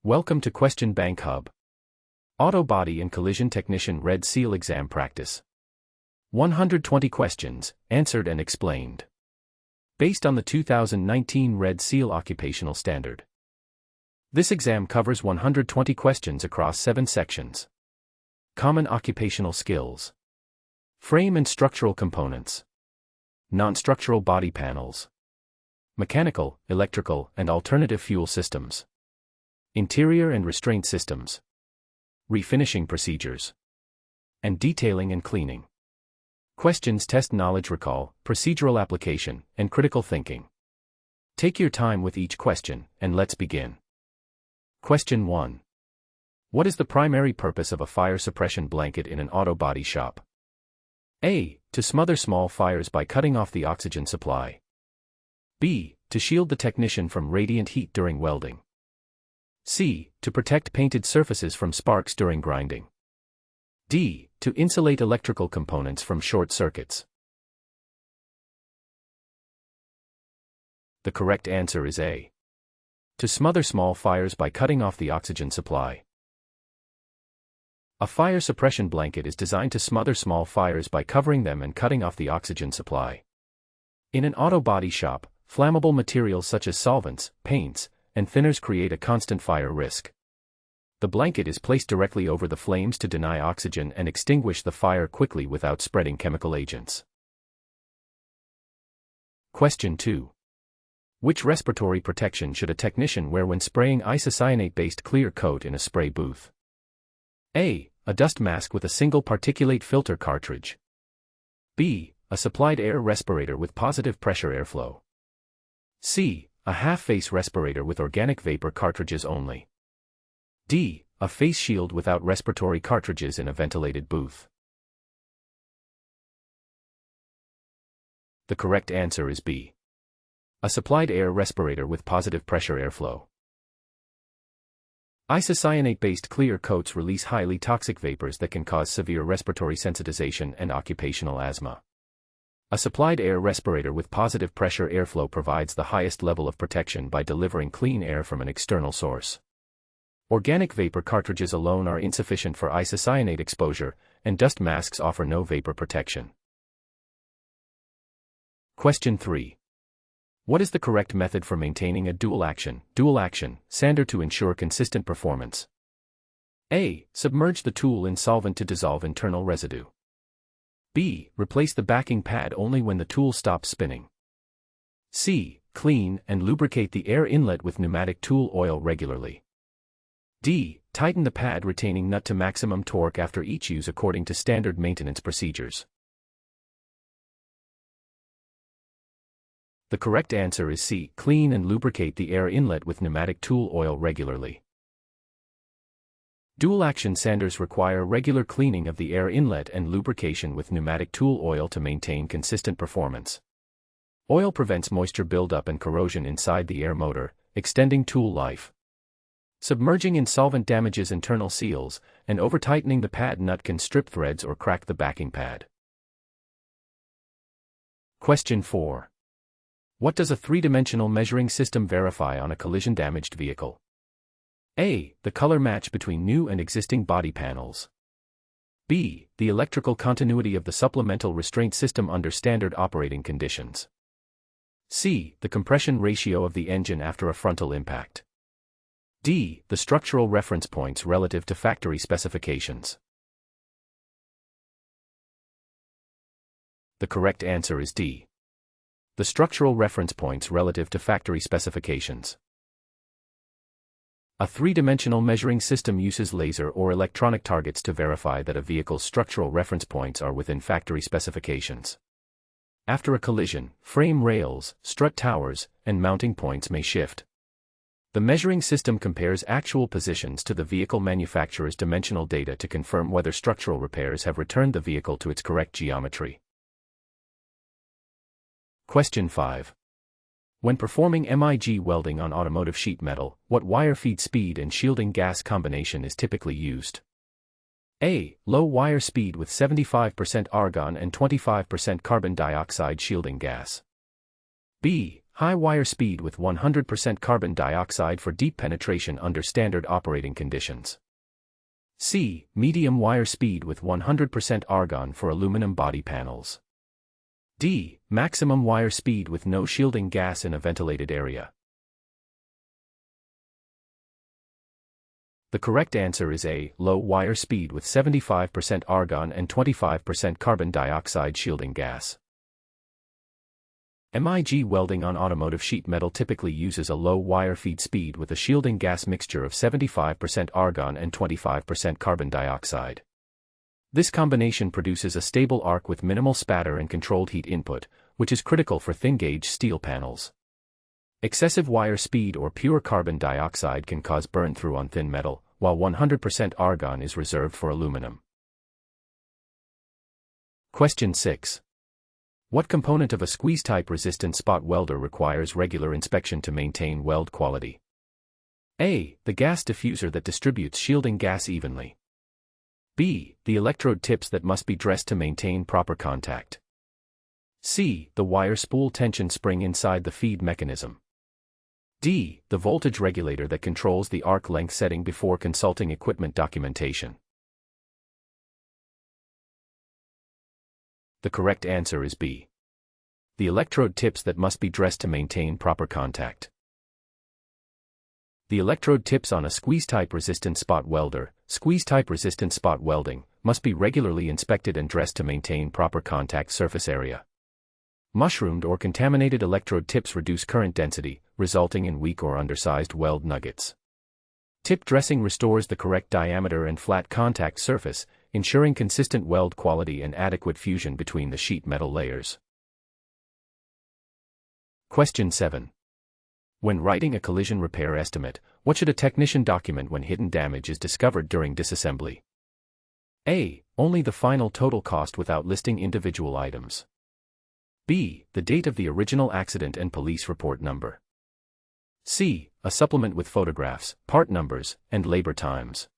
Welcome to Question Bank Hub. Auto Body and Collision Technician Red Seal Exam Practice. 120 questions, answered and explained. Based on the 2019 Red Seal Occupational Standard. This exam covers 120 questions across 7 sections. Common occupational skills. Frame and structural components. Non-structural body panels. Mechanical, electrical, and alternative fuel systems. Interior and restraint systems. Refinishing procedures. And detailing and cleaning. Questions test knowledge recall, procedural application, and critical thinking. Take your time with each question, and let's begin. Question 1. What is the primary purpose of a fire suppression blanket in an auto body shop? A. To smother small fires by cutting off the oxygen supply. B. To shield the technician from radiant heat during welding. C. To protect painted surfaces from sparks during grinding. D. To insulate electrical components from short circuits. The correct answer is A. To smother small fires by cutting off the oxygen supply. A fire suppression blanket is designed to smother small fires by covering them and cutting off the oxygen supply. In an auto body shop, flammable materials such as solvents, paints, and thinners create a constant fire risk. The blanket is placed directly over the flames to deny oxygen and extinguish the fire quickly without spreading chemical agents. Question 2. Which respiratory protection should a technician wear when spraying isocyanate-based clear coat in a spray booth? A. A dust mask with a single particulate filter cartridge. B. A supplied air respirator with positive pressure airflow. C. A half-face respirator with organic vapor cartridges only. D. A face shield without respiratory cartridges in a ventilated booth. The correct answer is B. A supplied air respirator with positive pressure airflow. Isocyanate-based clear coats release highly toxic vapors that can cause severe respiratory sensitization and occupational asthma. A supplied air respirator with positive pressure airflow provides the highest level of protection by delivering clean air from an external source. Organic vapor cartridges alone are insufficient for isocyanate exposure, and dust masks offer no vapor protection. Question 3. What is the correct method for maintaining a dual-action sander to ensure consistent performance? A. Submerge the tool in solvent to dissolve internal residue. B. Replace the backing pad only when the tool stops spinning. C. Clean and lubricate the air inlet with pneumatic tool oil regularly. D. Tighten the pad retaining nut to maximum torque after each use according to standard maintenance procedures. The correct answer is C. Clean and lubricate the air inlet with pneumatic tool oil regularly. Dual-action sanders require regular cleaning of the air inlet and lubrication with pneumatic tool oil to maintain consistent performance. Oil prevents moisture buildup and corrosion inside the air motor, extending tool life. Submerging in solvent damages internal seals, and over-tightening the pad nut can strip threads or crack the backing pad. Question 4. What does a three-dimensional measuring system verify on a collision-damaged vehicle? A. The color match between new and existing body panels. B. The electrical continuity of the supplemental restraint system under standard operating conditions. C. The compression ratio of the engine after a frontal impact. D. The structural reference points relative to factory specifications. The correct answer is D. The structural reference points relative to factory specifications. A three-dimensional measuring system uses laser or electronic targets to verify that a vehicle's structural reference points are within factory specifications. After a collision, frame rails, strut towers, and mounting points may shift. The measuring system compares actual positions to the vehicle manufacturer's dimensional data to confirm whether structural repairs have returned the vehicle to its correct geometry. Question 5. When performing MIG welding on automotive sheet metal, what wire feed speed and shielding gas combination is typically used? A. Low wire speed with 75% argon and 25% carbon dioxide shielding gas. B. High wire speed with 100% carbon dioxide for deep penetration under standard operating conditions. C. Medium wire speed with 100% argon for aluminum body panels. D. Maximum wire speed with no shielding gas in a ventilated area. The correct answer is A. Low wire speed with 75% argon and 25% carbon dioxide shielding gas. MIG welding on automotive sheet metal typically uses a low wire feed speed with a shielding gas mixture of 75% argon and 25% carbon dioxide. This combination produces a stable arc with minimal spatter and controlled heat input, which is critical for thin-gauge steel panels. Excessive wire speed or pure carbon dioxide can cause burn-through on thin metal, while 100% argon is reserved for aluminum. Question 6. What component of a squeeze-type resistant spot welder requires regular inspection to maintain weld quality? A. The gas diffuser that distributes shielding gas evenly. B. The electrode tips that must be dressed to maintain proper contact. C. The wire spool tension spring inside the feed mechanism. D. The voltage regulator that controls the arc length setting before consulting equipment documentation. The correct answer is B. The electrode tips that must be dressed to maintain proper contact. The electrode tips on a squeeze-type resistant spot welder, squeeze-type resistant spot welding, must be regularly inspected and dressed to maintain proper contact surface area. Mushroomed or contaminated electrode tips reduce current density, resulting in weak or undersized weld nuggets. Tip dressing restores the correct diameter and flat contact surface, ensuring consistent weld quality and adequate fusion between the sheet metal layers. Question 7. When writing a collision repair estimate, what should a technician document when hidden damage is discovered during disassembly? A. Only the final total cost without listing individual items. B. The date of the original accident and police report number. C. A supplement with photographs, part numbers, and labor times.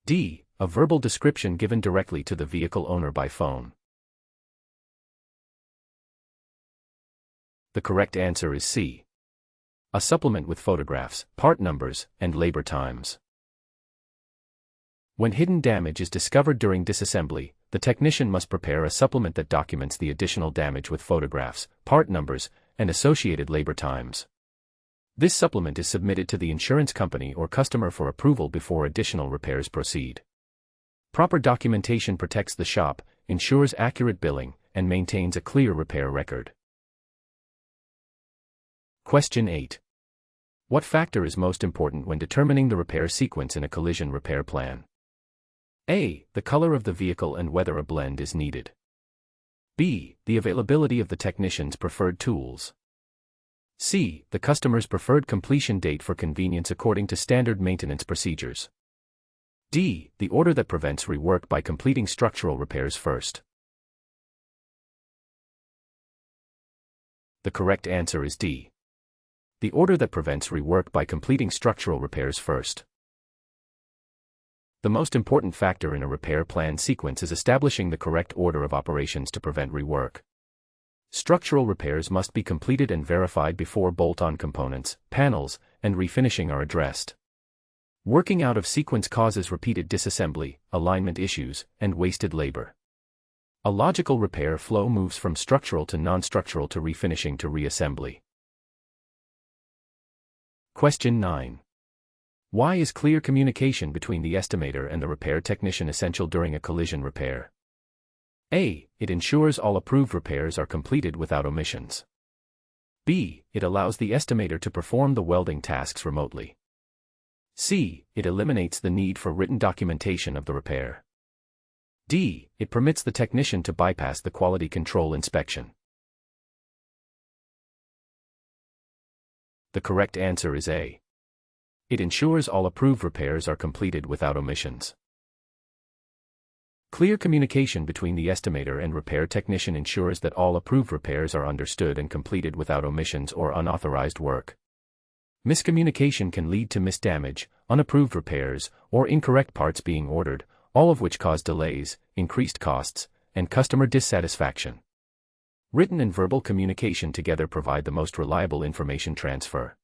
D. A verbal description given directly to the vehicle owner by phone. The correct answer is C. A supplement with photographs, part numbers, and labor times. When hidden damage is discovered during disassembly, the technician must prepare a supplement that documents the additional damage with photographs, part numbers, and associated labor times. This supplement is submitted to the insurance company or customer for approval before additional repairs proceed. Proper documentation protects the shop, ensures accurate billing, and maintains a clear repair record. Question 8. What factor is most important when determining the repair sequence in a collision repair plan? A. The color of the vehicle and whether a blend is needed. B. The availability of the technician's preferred tools. C. The customer's preferred completion date for convenience according to standard maintenance procedures. D. The order that prevents rework by completing structural repairs first. The correct answer is D. The order that prevents rework by completing structural repairs first. The most important factor in a repair plan sequence is establishing the correct order of operations to prevent rework. Structural repairs must be completed and verified before bolt-on components, panels, and refinishing are addressed. Working out of sequence causes repeated disassembly, alignment issues, and wasted labor. A logical repair flow moves from structural to non-structural to refinishing to reassembly. Question 9. Why is clear communication between the estimator and the repair technician essential during a collision repair? A. It ensures all approved repairs are completed without omissions. B. It allows the estimator to perform the welding tasks remotely. C. It eliminates the need for written documentation of the repair. D. It permits the technician to bypass the quality control inspection. The correct answer is A. It ensures all approved repairs are completed without omissions. Clear communication between the estimator and repair technician ensures that all approved repairs are understood and completed without omissions or unauthorized work. Miscommunication can lead to missed damage, unapproved repairs, or incorrect parts being ordered, all of which cause delays, increased costs, and customer dissatisfaction. Written and verbal communication together provide the most reliable information transfer.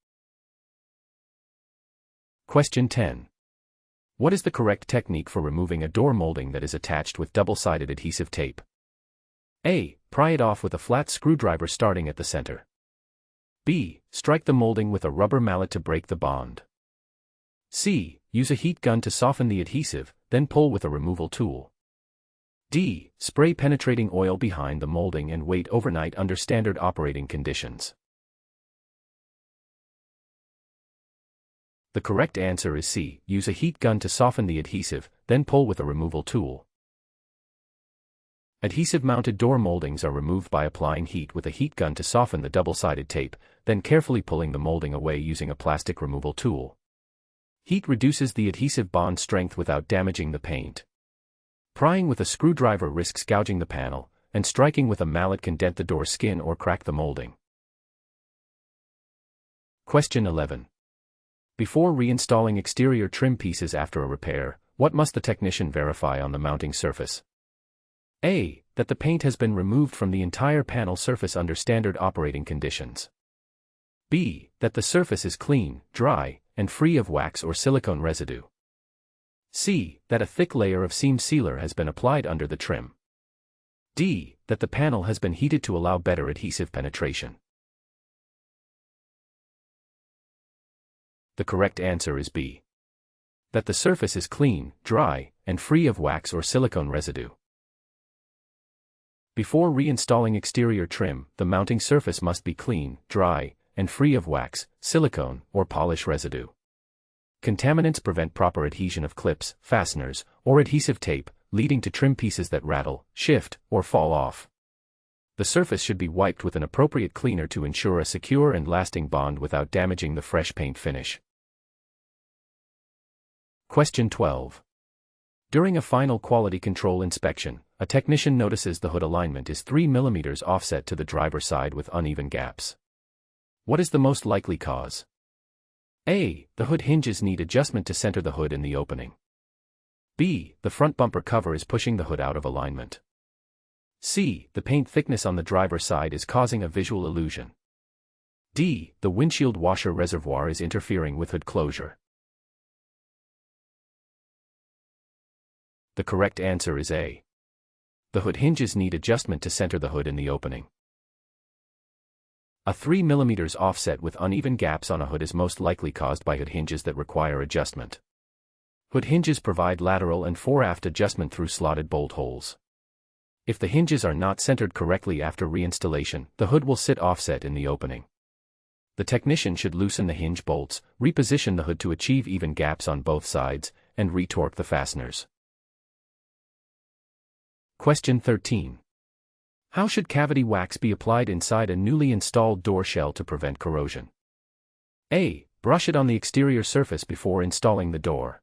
Question 10. What is the correct technique for removing a door molding that is attached with double-sided adhesive tape? A. Pry it off with a flat screwdriver starting at the center. B. Strike the molding with a rubber mallet to break the bond. C. Use a heat gun to soften the adhesive, then pull with a removal tool. D. Spray penetrating oil behind the molding and wait overnight under standard operating conditions. The correct answer is C. Use a heat gun to soften the adhesive, then pull with a removal tool. Adhesive-mounted door moldings are removed by applying heat with a heat gun to soften the double-sided tape, then carefully pulling the molding away using a plastic removal tool. Heat reduces the adhesive bond strength without damaging the paint. Prying with a screwdriver risks gouging the panel, and striking with a mallet can dent the door skin or crack the molding. Question 11. Before reinstalling exterior trim pieces after a repair, what must the technician verify on the mounting surface? A. That the paint has been removed from the entire panel surface under standard operating conditions. B. That the surface is clean, dry, and free of wax or silicone residue. C. That a thick layer of seam sealer has been applied under the trim. D. That the panel has been heated to allow better adhesive penetration. The correct answer is B. That the surface is clean, dry, and free of wax or silicone residue. Before reinstalling exterior trim, the mounting surface must be clean, dry, and free of wax, silicone, or polish residue. Contaminants prevent proper adhesion of clips, fasteners, or adhesive tape, leading to trim pieces that rattle, shift, or fall off. The surface should be wiped with an appropriate cleaner to ensure a secure and lasting bond without damaging the fresh paint finish. Question 12. During a final quality control inspection, a technician notices the hood alignment is 3 mm offset to the driver's side with uneven gaps. What is the most likely cause? A. The hood hinges need adjustment to center the hood in the opening. B. The front bumper cover is pushing the hood out of alignment. C. The paint thickness on the driver's side is causing a visual illusion. D. The windshield washer reservoir is interfering with hood closure. The correct answer is A. The hood hinges need adjustment to center the hood in the opening. A 3 mm offset with uneven gaps on a hood is most likely caused by hood hinges that require adjustment. Hood hinges provide lateral and fore-aft adjustment through slotted bolt holes. If the hinges are not centered correctly after reinstallation, the hood will sit offset in the opening. The technician should loosen the hinge bolts, reposition the hood to achieve even gaps on both sides, and retorque the fasteners. Question 13. How should cavity wax be applied inside a newly installed door shell to prevent corrosion? A. Brush it on the exterior surface before installing the door.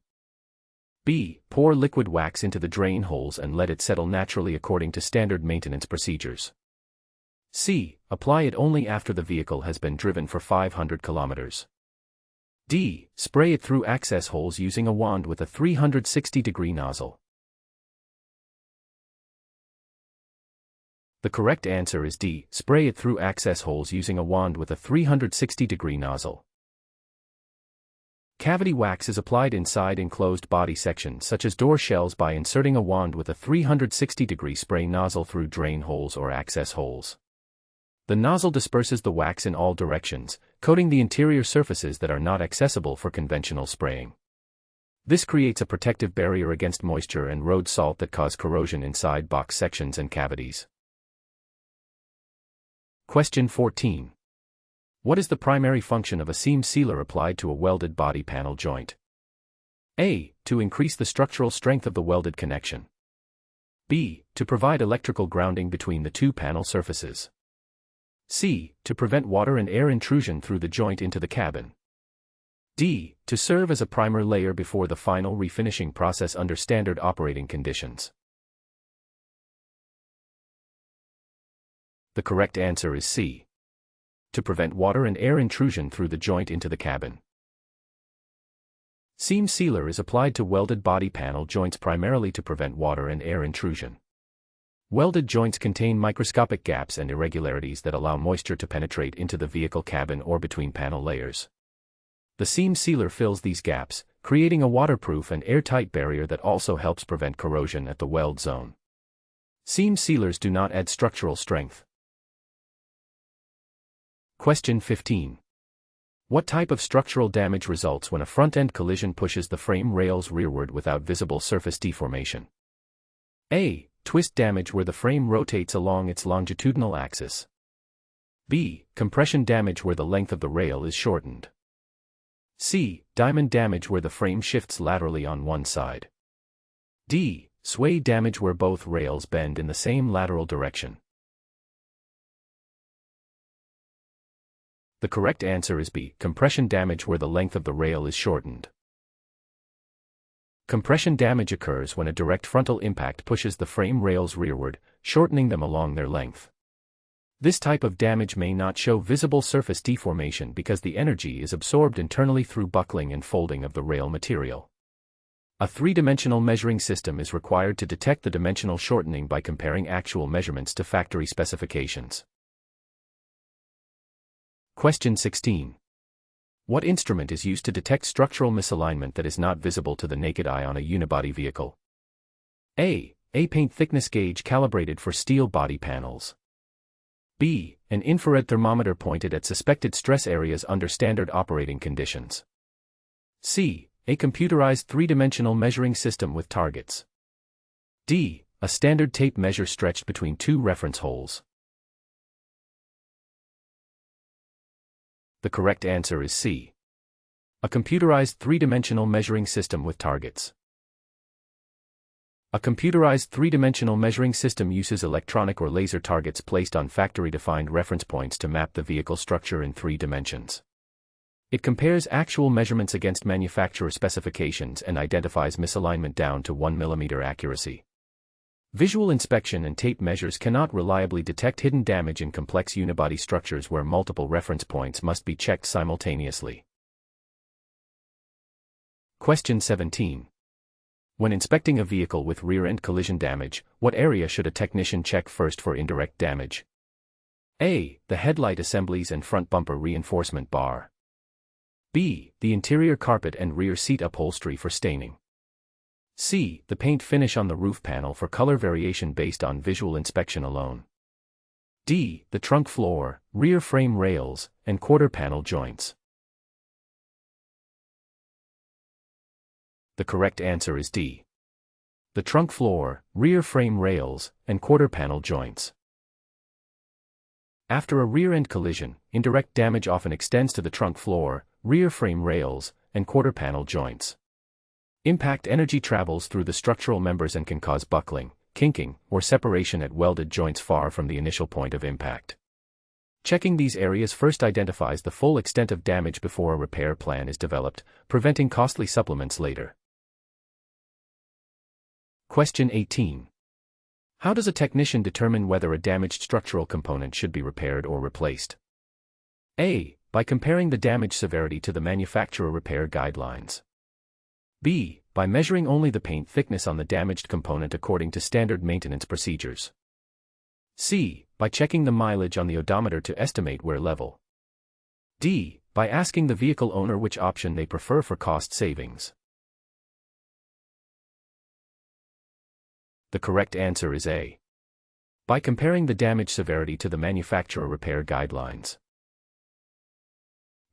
B. Pour liquid wax into the drain holes and let it settle naturally according to standard maintenance procedures. C. Apply it only after the vehicle has been driven for 500 kilometers. D. Spray it through access holes using a wand with a 360-degree nozzle. The correct answer is D. Spray it through access holes using a wand with a 360-degree nozzle. Cavity wax is applied inside enclosed body sections such as door shells by inserting a wand with a 360-degree spray nozzle through drain holes or access holes. The nozzle disperses the wax in all directions, coating the interior surfaces that are not accessible for conventional spraying. This creates a protective barrier against moisture and road salt that cause corrosion inside box sections and cavities. Question 14. What is the primary function of a seam sealer applied to a welded body panel joint? A. To increase the structural strength of the welded connection. B. To provide electrical grounding between the two panel surfaces. C. To prevent water and air intrusion through the joint into the cabin. D. To serve as a primer layer before the final refinishing process under standard operating conditions. The correct answer is C. To prevent water and air intrusion through the joint into the cabin. Seam sealer is applied to welded body panel joints primarily to prevent water and air intrusion. Welded joints contain microscopic gaps and irregularities that allow moisture to penetrate into the vehicle cabin or between panel layers. The seam sealer fills these gaps, creating a waterproof and airtight barrier that also helps prevent corrosion at the weld zone. Seam sealers do not add structural strength. Question 15. What type of structural damage results when a front-end collision pushes the frame rails rearward without visible surface deformation? A. Twist damage where the frame rotates along its longitudinal axis. B. Compression damage where the length of the rail is shortened. C. Diamond damage where the frame shifts laterally on one side. D. Sway damage where both rails bend in the same lateral direction. The correct answer is B. Compression damage where the length of the rail is shortened. Compression damage occurs when a direct frontal impact pushes the frame rails rearward, shortening them along their length. This type of damage may not show visible surface deformation because the energy is absorbed internally through buckling and folding of the rail material. A three-dimensional measuring system is required to detect the dimensional shortening by comparing actual measurements to factory specifications. Question 16. What instrument is used to detect structural misalignment that is not visible to the naked eye on a unibody vehicle? A. A paint thickness gauge calibrated for steel body panels. B. An infrared thermometer pointed at suspected stress areas under standard operating conditions. C. A computerized three-dimensional measuring system with targets. D. A standard tape measure stretched between two reference holes. The correct answer is C. A computerized three-dimensional measuring system with targets. A computerized three-dimensional measuring system uses electronic or laser targets placed on factory-defined reference points to map the vehicle structure in 3 dimensions. It compares actual measurements against manufacturer specifications and identifies misalignment down to 1 mm accuracy. Visual inspection and tape measures cannot reliably detect hidden damage in complex unibody structures where multiple reference points must be checked simultaneously. Question 17. When inspecting a vehicle with rear-end collision damage, what area should a technician check first for indirect damage? A. The headlight assemblies and front bumper reinforcement bar. B. The interior carpet and rear seat upholstery for staining. C. The paint finish on the roof panel for color variation based on visual inspection alone. D. The trunk floor, rear frame rails, and quarter panel joints. The correct answer is D. The trunk floor, rear frame rails, and quarter panel joints. After a rear-end collision, indirect damage often extends to the trunk floor, rear frame rails, and quarter panel joints. Impact energy travels through the structural members and can cause buckling, kinking, or separation at welded joints far from the initial point of impact. Checking these areas first identifies the full extent of damage before a repair plan is developed, preventing costly supplements later. Question 18. How does a technician determine whether a damaged structural component should be repaired or replaced? A. By comparing the damage severity to the manufacturer repair guidelines. B. By measuring only the paint thickness on the damaged component according to standard maintenance procedures. C. By checking the mileage on the odometer to estimate wear level. D. By asking the vehicle owner which option they prefer for cost savings. The correct answer is A. By comparing the damage severity to the manufacturer repair guidelines.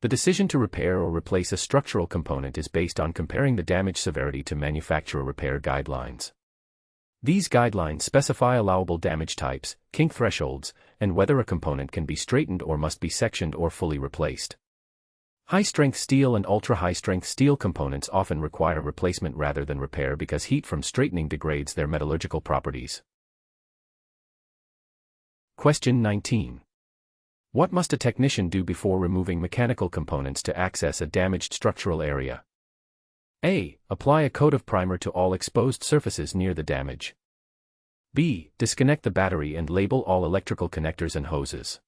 The decision to repair or replace a structural component is based on comparing the damage severity to manufacturer repair guidelines. These guidelines specify allowable damage types, kink thresholds, and whether a component can be straightened or must be sectioned or fully replaced. High-strength steel and ultra-high-strength steel components often require replacement rather than repair because heat from straightening degrades their metallurgical properties. Question 19. What must a technician do before removing mechanical components to access a damaged structural area? A. Apply a coat of primer to all exposed surfaces near the damage. B. Disconnect the battery and label all electrical connectors and hoses.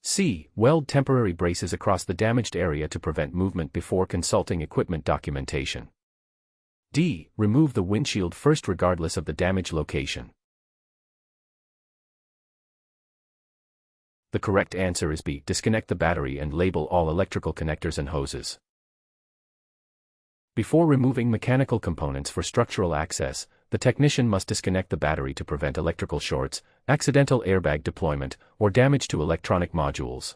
C. Weld temporary braces across the damaged area to prevent movement before consulting equipment documentation. D. Remove the windshield first regardless of the damage location. The correct answer is B. Disconnect the battery and label all electrical connectors and hoses. Before removing mechanical components for structural access, the technician must disconnect the battery to prevent electrical shorts, accidental airbag deployment, or damage to electronic modules.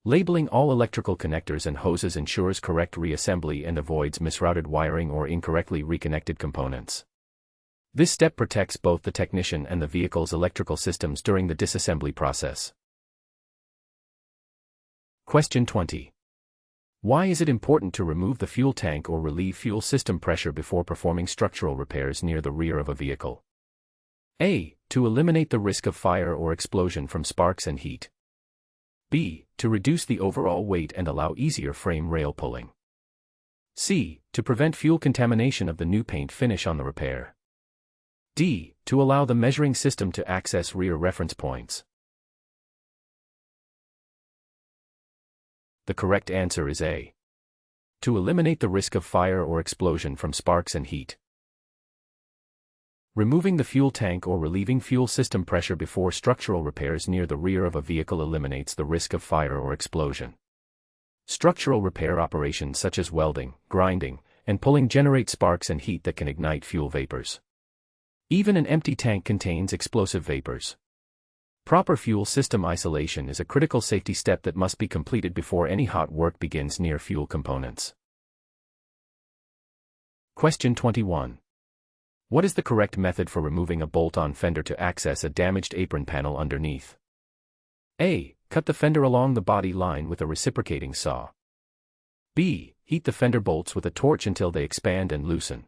Labeling all electrical connectors and hoses ensures correct reassembly and avoids misrouted wiring or incorrectly reconnected components. This step protects both the technician and the vehicle's electrical systems during the disassembly process. Question 20. Why is it important to remove the fuel tank or relieve fuel system pressure before performing structural repairs near the rear of a vehicle? A. To eliminate the risk of fire or explosion from sparks and heat. B. To reduce the overall weight and allow easier frame rail pulling. C. To prevent fuel contamination of the new paint finish on the repair. D. To allow the measuring system to access rear reference points. The correct answer is A. To eliminate the risk of fire or explosion from sparks and heat. Removing the fuel tank or relieving fuel system pressure before structural repairs near the rear of a vehicle eliminates the risk of fire or explosion. Structural repair operations such as welding, grinding, and pulling generate sparks and heat that can ignite fuel vapors. Even an empty tank contains explosive vapors. Proper fuel system isolation is a critical safety step that must be completed before any hot work begins near fuel components. Question 21. What is the correct method for removing a bolt-on fender to access a damaged apron panel underneath? A. Cut the fender along the body line with a reciprocating saw. B. Heat the fender bolts with a torch until they expand and loosen.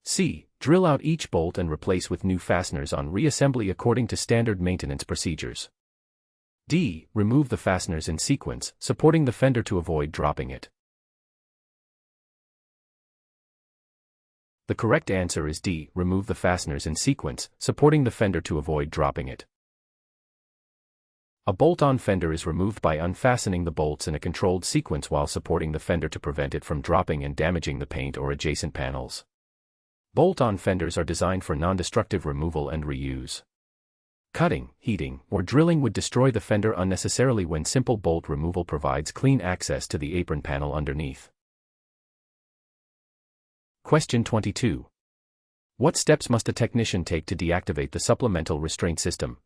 C. Drill out each bolt and replace with new fasteners on reassembly according to standard maintenance procedures. D. Remove the fasteners in sequence, supporting the fender to avoid dropping it. The correct answer is D. Remove the fasteners in sequence, supporting the fender to avoid dropping it. A bolt-on fender is removed by unfastening the bolts in a controlled sequence while supporting the fender to prevent it from dropping and damaging the paint or adjacent panels. Bolt-on fenders are designed for non-destructive removal and reuse. Cutting, heating, or drilling would destroy the fender unnecessarily when simple bolt removal provides clean access to the apron panel underneath. Question 22. What steps must a technician take to deactivate the supplemental restraint system,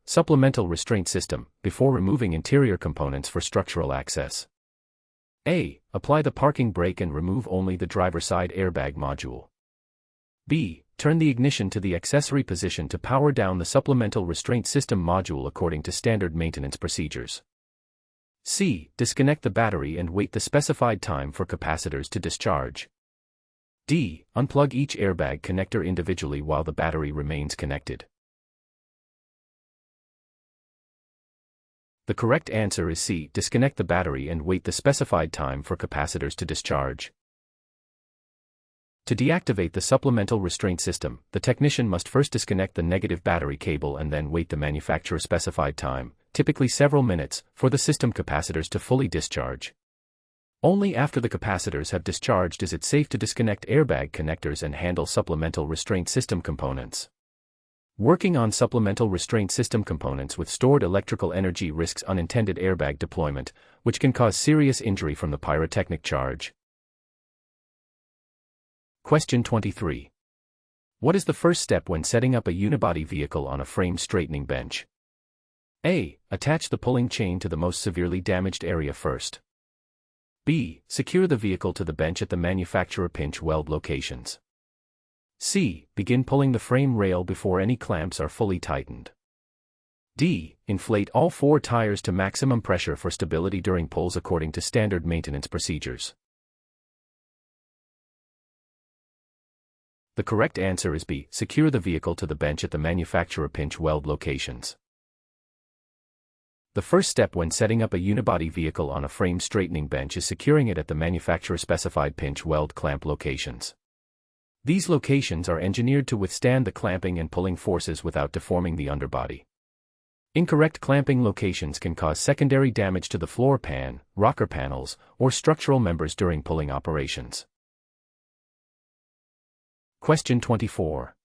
before removing interior components for structural access? A. Apply the parking brake and remove only the driver's side airbag module. B. Turn the ignition to the accessory position to power down the supplemental restraint system module according to standard maintenance procedures. C. Disconnect the battery and wait the specified time for capacitors to discharge. D. Unplug each airbag connector individually while the battery remains connected. The correct answer is C. Disconnect the battery and wait the specified time for capacitors to discharge. To deactivate the supplemental restraint system, the technician must first disconnect the negative battery cable and then wait the manufacturer specified time, typically several minutes, for the system capacitors to fully discharge. Only after the capacitors have discharged is it safe to disconnect airbag connectors and handle supplemental restraint system components. Working on supplemental restraint system components with stored electrical energy risks unintended airbag deployment, which can cause serious injury from the pyrotechnic charge. Question 23. What is the first step when setting up a unibody vehicle on a frame straightening bench? A. Attach the pulling chain to the most severely damaged area first. B. Secure the vehicle to the bench at the manufacturer pinch weld locations. C. Begin pulling the frame rail before any clamps are fully tightened. D. Inflate all 4 tires to maximum pressure for stability during pulls according to standard maintenance procedures. The correct answer is B. Secure the vehicle to the bench at the manufacturer pinch weld locations. The first step when setting up a unibody vehicle on a frame straightening bench is securing it at the manufacturer specified pinch weld clamp locations. These locations are engineered to withstand the clamping and pulling forces without deforming the underbody. Incorrect clamping locations can cause secondary damage to the floor pan, rocker panels, or structural members during pulling operations. Question 24.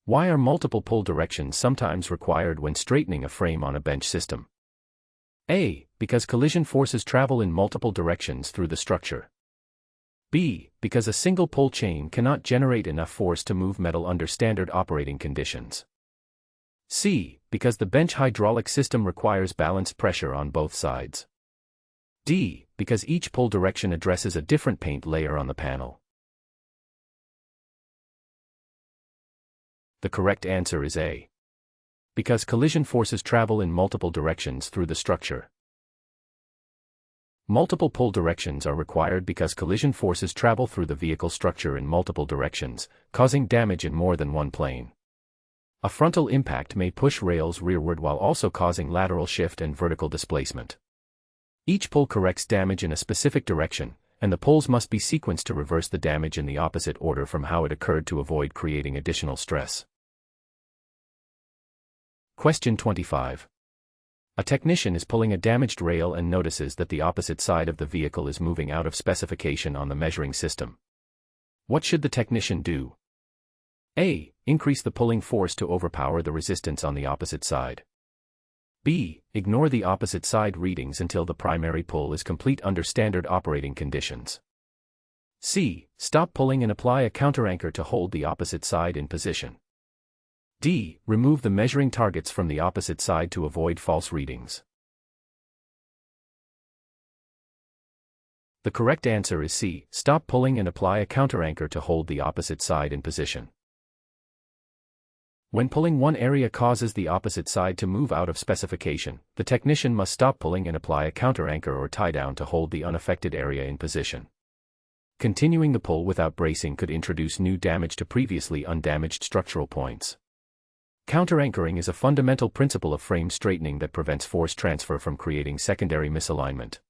Why are multiple pull directions sometimes required when straightening a frame on a bench system? A. Because collision forces travel in multiple directions through the structure. B. Because a single pull chain cannot generate enough force to move metal under standard operating conditions. C. Because the bench hydraulic system requires balanced pressure on both sides. D. Because each pull direction addresses a different paint layer on the panel. The correct answer is A. Because collision forces travel in multiple directions through the structure. Multiple pull directions are required because collision forces travel through the vehicle structure in multiple directions, causing damage in more than one plane. A frontal impact may push rails rearward while also causing lateral shift and vertical displacement. Each pull corrects damage in a specific direction, and the pulls must be sequenced to reverse the damage in the opposite order from how it occurred to avoid creating additional stress. Question 25. A technician is pulling a damaged rail and notices that the opposite side of the vehicle is moving out of specification on the measuring system. What should the technician do? A. Increase the pulling force to overpower the resistance on the opposite side. B. Ignore the opposite side readings until the primary pull is complete under standard operating conditions. C. Stop pulling and apply a counteranchor to hold the opposite side in position. D. Remove the measuring targets from the opposite side to avoid false readings. The correct answer is C. Stop pulling and apply a counteranchor to hold the opposite side in position. When pulling one area causes the opposite side to move out of specification, the technician must stop pulling and apply a counteranchor or tie down to hold the unaffected area in position. Continuing the pull without bracing could introduce new damage to previously undamaged structural points. Counteranchoring is a fundamental principle of frame straightening that prevents force transfer from creating secondary misalignment.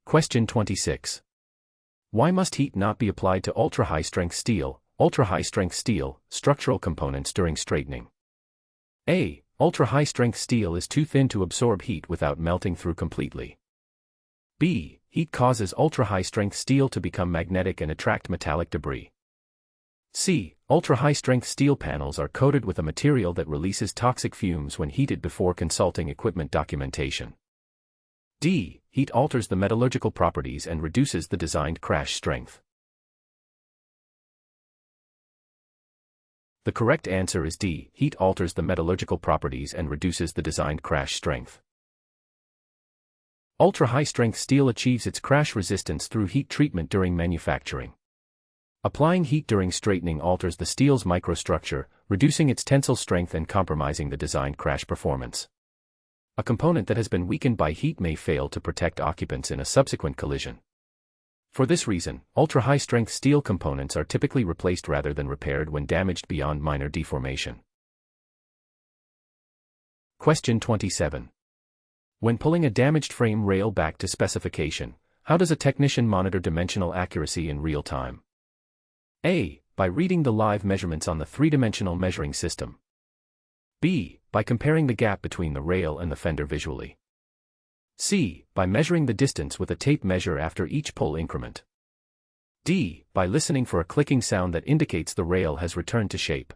Question 26. Why must heat not be applied to ultra-high-strength steel, structural components during straightening? A. Ultra-high-strength steel is too thin to absorb heat without melting through completely. B. Heat causes ultra-high-strength steel to become magnetic and attract metallic debris. C. Ultra-high-strength steel panels are coated with a material that releases toxic fumes when heated before consulting equipment documentation. D. Heat alters the metallurgical properties and reduces the designed crash strength. The correct answer is D. Heat alters the metallurgical properties and reduces the designed crash strength. Ultra-high-strength steel achieves its crash resistance through heat treatment during manufacturing. Applying heat during straightening alters the steel's microstructure, reducing its tensile strength and compromising the designed crash performance. A component that has been weakened by heat may fail to protect occupants in a subsequent collision. For this reason, ultra-high-strength steel components are typically replaced rather than repaired when damaged beyond minor deformation. Question 27. When pulling a damaged frame rail back to specification, how does a technician monitor dimensional accuracy in real time? A. By reading the live measurements on the three-dimensional measuring system. B. By comparing the gap between the rail and the fender visually. C. By measuring the distance with a tape measure after each pull increment. D. By listening for a clicking sound that indicates the rail has returned to shape.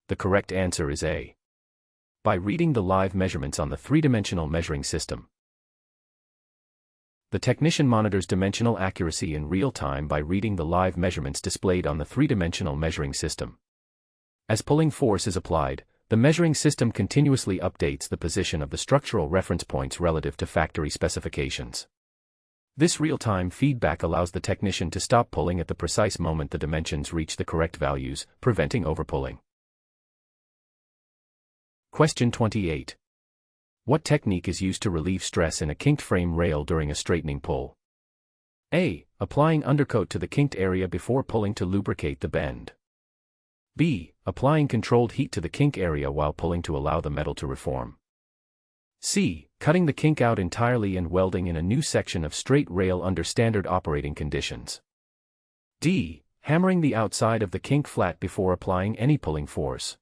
The correct answer is A. By reading the live measurements on the three-dimensional measuring system. The technician monitors dimensional accuracy in real time by reading the live measurements displayed on the three-dimensional measuring system. As pulling force is applied, the measuring system continuously updates the position of the structural reference points relative to factory specifications. This real-time feedback allows the technician to stop pulling at the precise moment the dimensions reach the correct values, preventing overpulling. Question 28. What technique is used to relieve stress in a kinked frame rail during a straightening pull? A. Applying undercoat to the kinked area before pulling to lubricate the bend. B. Applying controlled heat to the kink area while pulling to allow the metal to reform. C. Cutting the kink out entirely and welding in a new section of straight rail under standard operating conditions. D. Hammering the outside of the kink flat before applying any pulling force.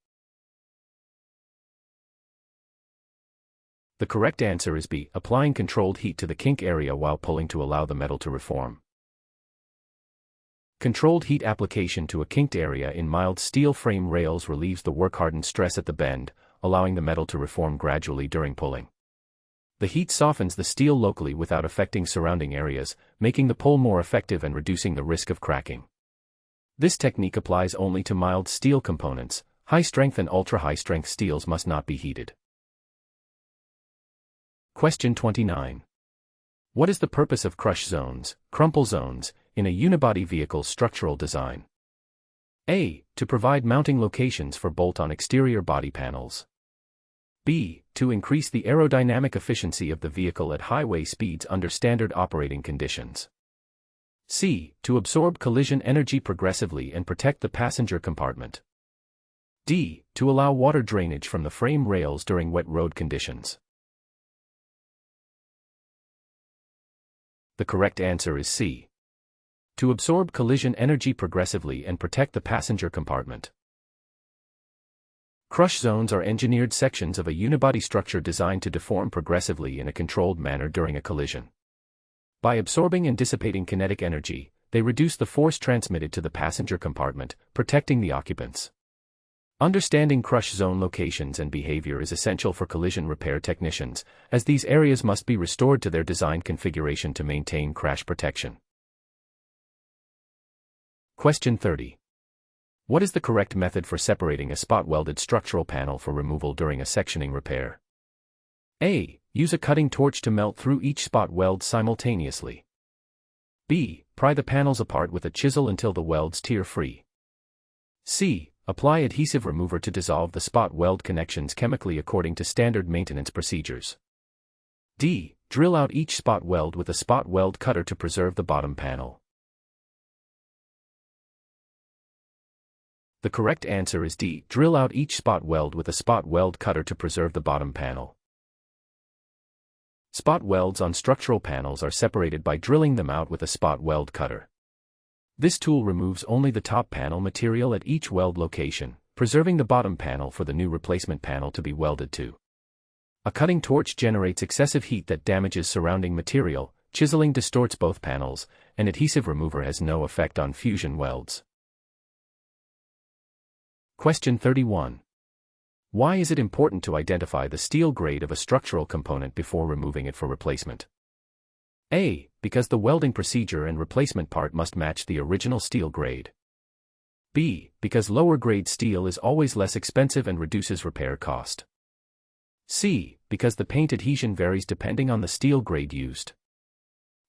The correct answer is B. Applying controlled heat to the kink area while pulling to allow the metal to reform. Controlled heat application to a kinked area in mild steel frame rails relieves the work-hardened stress at the bend, allowing the metal to reform gradually during pulling. The heat softens the steel locally without affecting surrounding areas, making the pull more effective and reducing the risk of cracking. This technique applies only to mild steel components. High-strength and ultra-high-strength steels must not be heated. Question 29. What is the purpose of crush zones, crumple zones, in a unibody vehicle's structural design? A. To provide mounting locations for bolt-on exterior body panels. B. To increase the aerodynamic efficiency of the vehicle at highway speeds under standard operating conditions. C. To absorb collision energy progressively and protect the passenger compartment. D. To allow water drainage from the frame rails during wet road conditions. The correct answer is C. To absorb collision energy progressively and protect the passenger compartment. Crush zones are engineered sections of a unibody structure designed to deform progressively in a controlled manner during a collision. By absorbing and dissipating kinetic energy, they reduce the force transmitted to the passenger compartment, protecting the occupants. Understanding crush zone locations and behavior is essential for collision repair technicians, as these areas must be restored to their design configuration to maintain crash protection. Question 30. What is the correct method for separating a spot-welded structural panel for removal during a sectioning repair? A. Use a cutting torch to melt through each spot weld simultaneously. B. Pry the panels apart with a chisel until the welds tear free. C. Apply adhesive remover to dissolve the spot weld connections chemically according to standard maintenance procedures. D. Drill out each spot weld with a spot weld cutter to preserve the bottom panel. The correct answer is D. Drill out each spot weld with a spot weld cutter to preserve the bottom panel. Spot welds on structural panels are separated by drilling them out with a spot weld cutter. This tool removes only the top panel material at each weld location, preserving the bottom panel for the new replacement panel to be welded to. A cutting torch generates excessive heat that damages surrounding material, chiseling distorts both panels, and adhesive remover has no effect on fusion welds. Question 31. Why is it important to identify the steel grade of a structural component before removing it for replacement? A. Because the welding procedure and replacement part must match the original steel grade. B. Because lower grade steel is always less expensive and reduces repair cost. C. Because the paint adhesion varies depending on the steel grade used.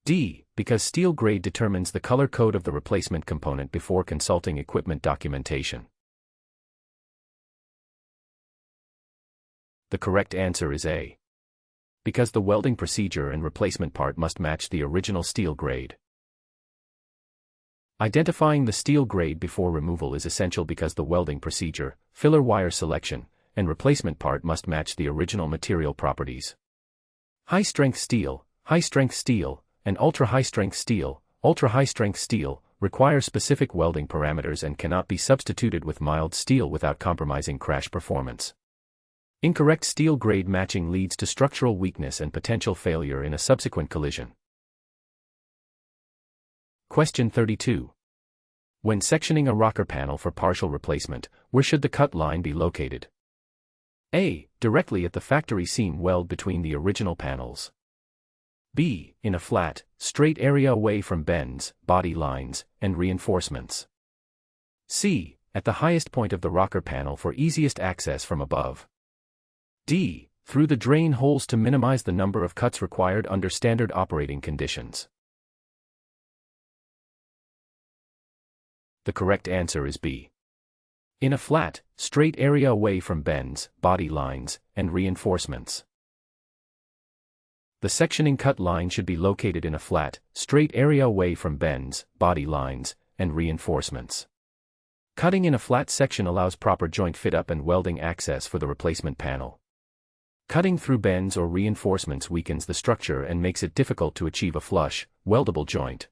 D. Because steel grade determines the color code of the replacement component before consulting equipment documentation. The correct answer is A. Because the welding procedure and replacement part must match the original steel grade. Identifying the steel grade before removal is essential because the welding procedure, filler wire selection, and replacement part must match the original material properties. High-strength steel, and ultra-high-strength steel, require specific welding parameters and cannot be substituted with mild steel without compromising crash performance. Incorrect steel grade matching leads to structural weakness and potential failure in a subsequent collision. Question 32. When sectioning a rocker panel for partial replacement, where should the cut line be located? A. Directly at the factory seam weld between the original panels. B. In a flat, straight area away from bends, body lines, and reinforcements. C. At the highest point of the rocker panel for easiest access from above. D. Through the drain holes to minimize the number of cuts required under standard operating conditions. The correct answer is B. In a flat, straight area away from bends, body lines, and reinforcements. The sectioning cut line should be located in a flat, straight area away from bends, body lines, and reinforcements. Cutting in a flat section allows proper joint fit-up and welding access for the replacement panel. Cutting through bends or reinforcements weakens the structure and makes it difficult to achieve a flush, weldable joint.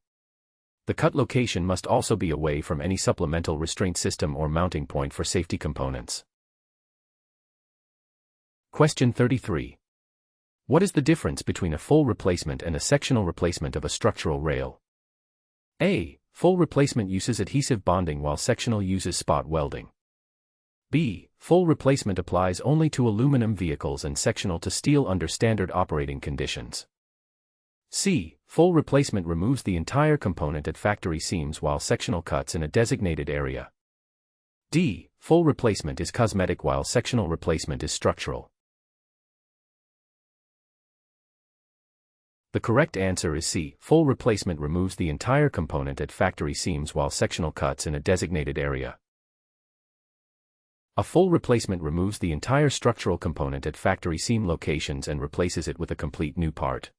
The cut location must also be away from any supplemental restraint system or mounting point for safety components. Question 33. What is the difference between a full replacement and a sectional replacement of a structural rail? A. Full replacement uses adhesive bonding while sectional uses spot welding. B. Full replacement applies only to aluminum vehicles and sectional to steel under standard operating conditions. C. Full replacement removes the entire component at factory seams while sectional cuts in a designated area. D. Full replacement is cosmetic while sectional replacement is structural. The correct answer is C. Full replacement removes the entire component at factory seams while sectional cuts in a designated area. A full replacement removes the entire structural component at factory seam locations and replaces it with a complete new part.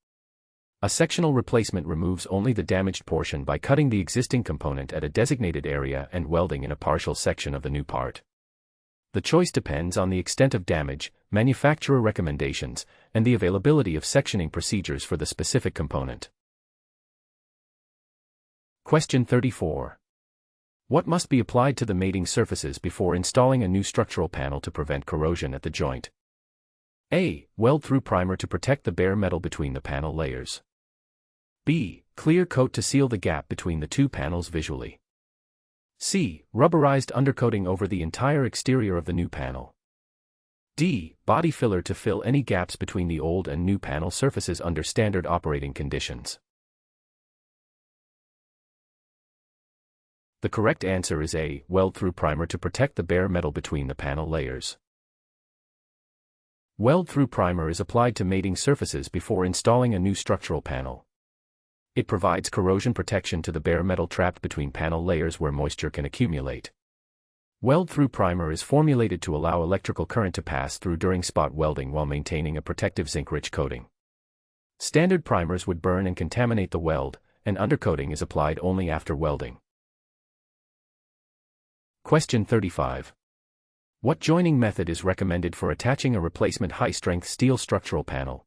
A sectional replacement removes only the damaged portion by cutting the existing component at a designated area and welding in a partial section of the new part. The choice depends on the extent of damage, manufacturer recommendations, and the availability of sectioning procedures for the specific component. Question 34. What must be applied to the mating surfaces before installing a new structural panel to prevent corrosion at the joint? A. Weld-through primer to protect the bare metal between the panel layers. B. Clear coat to seal the gap between the two panels visually. C. Rubberized undercoating over the entire exterior of the new panel. D. Body filler to fill any gaps between the old and new panel surfaces under standard operating conditions. The correct answer is A. Weld-through primer to protect the bare metal between the panel layers. Weld-through primer is applied to mating surfaces before installing a new structural panel. It provides corrosion protection to the bare metal trapped between panel layers where moisture can accumulate. Weld-through primer is formulated to allow electrical current to pass through during spot welding while maintaining a protective zinc-rich coating. Standard primers would burn and contaminate the weld, and undercoating is applied only after welding. Question 35. What joining method is recommended for attaching a replacement high-strength steel structural panel?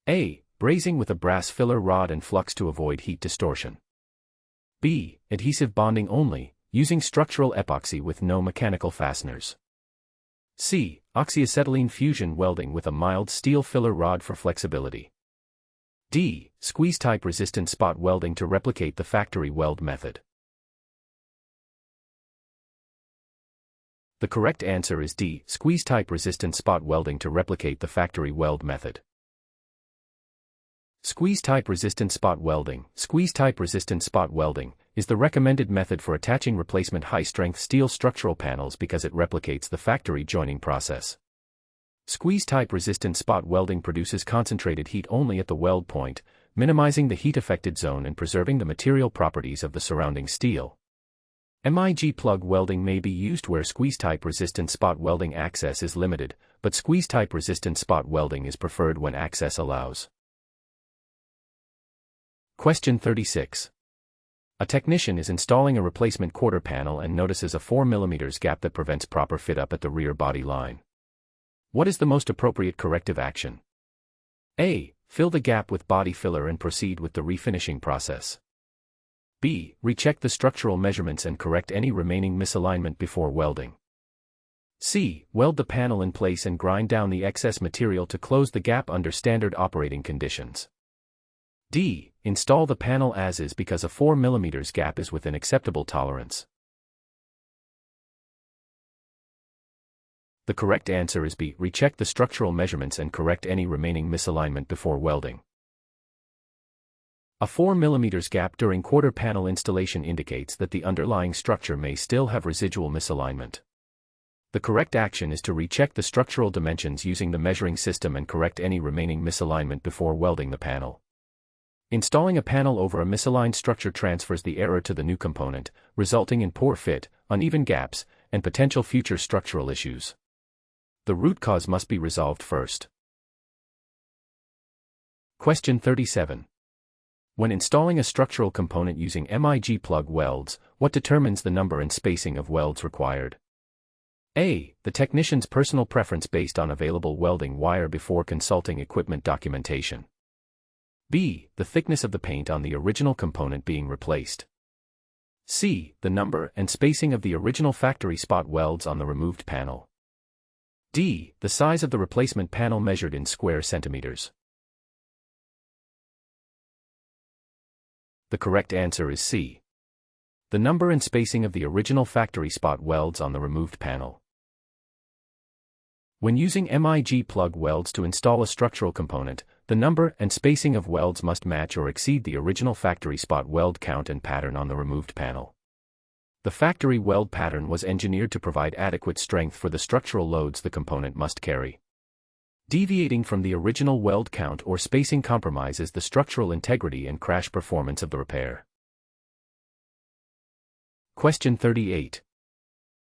A. Brazing with a brass filler rod and flux to avoid heat distortion. B. Adhesive bonding only, using structural epoxy with no mechanical fasteners. C. Oxyacetylene fusion welding with a mild steel filler rod for flexibility. D. Squeeze-type resistant spot welding to replicate the factory weld method. The correct answer is D. Squeeze-type resistant spot welding to replicate the factory weld method. Squeeze-type resistant spot welding. Squeeze-type resistant spot welding is the recommended method for attaching replacement high-strength steel structural panels because it replicates the factory joining process. Squeeze-type resistant spot welding produces concentrated heat only at the weld point, minimizing the heat-affected zone and preserving the material properties of the surrounding steel. MIG plug welding may be used where squeeze-type resistant spot welding access is limited, but squeeze-type resistant spot welding is preferred when access allows. Question 36. A technician is installing a replacement quarter panel and notices a 4 mm gap that prevents proper fit-up at the rear body line. What is the most appropriate corrective action? A. Fill the gap with body filler and proceed with the refinishing process. B. Recheck the structural measurements and correct any remaining misalignment before welding. C. Weld the panel in place and grind down the excess material to close the gap under standard operating conditions. D. Install the panel as is because a 4 mm gap is within acceptable tolerance. The correct answer is B. Recheck the structural measurements and correct any remaining misalignment before welding. A 4 mm gap during quarter panel installation indicates that the underlying structure may still have residual misalignment. The correct action is to recheck the structural dimensions using the measuring system and correct any remaining misalignment before welding the panel. Installing a panel over a misaligned structure transfers the error to the new component, resulting in poor fit, uneven gaps, and potential future structural issues. The root cause must be resolved first. Question 37. When installing a structural component using MIG plug welds, what determines the number and spacing of welds required? A. The technician's personal preference based on available welding wire before consulting equipment documentation. B. The thickness of the paint on the original component being replaced. C. The number and spacing of the original factory spot welds on the removed panel. D. The size of the replacement panel measured in square centimeters. The correct answer is C. The number and spacing of the original factory spot welds on the removed panel. When using MIG plug welds to install a structural component, the number and spacing of welds must match or exceed the original factory spot weld count and pattern on the removed panel. The factory weld pattern was engineered to provide adequate strength for the structural loads the component must carry. Deviating from the original weld count or spacing compromises the structural integrity and crash performance of the repair. Question 38.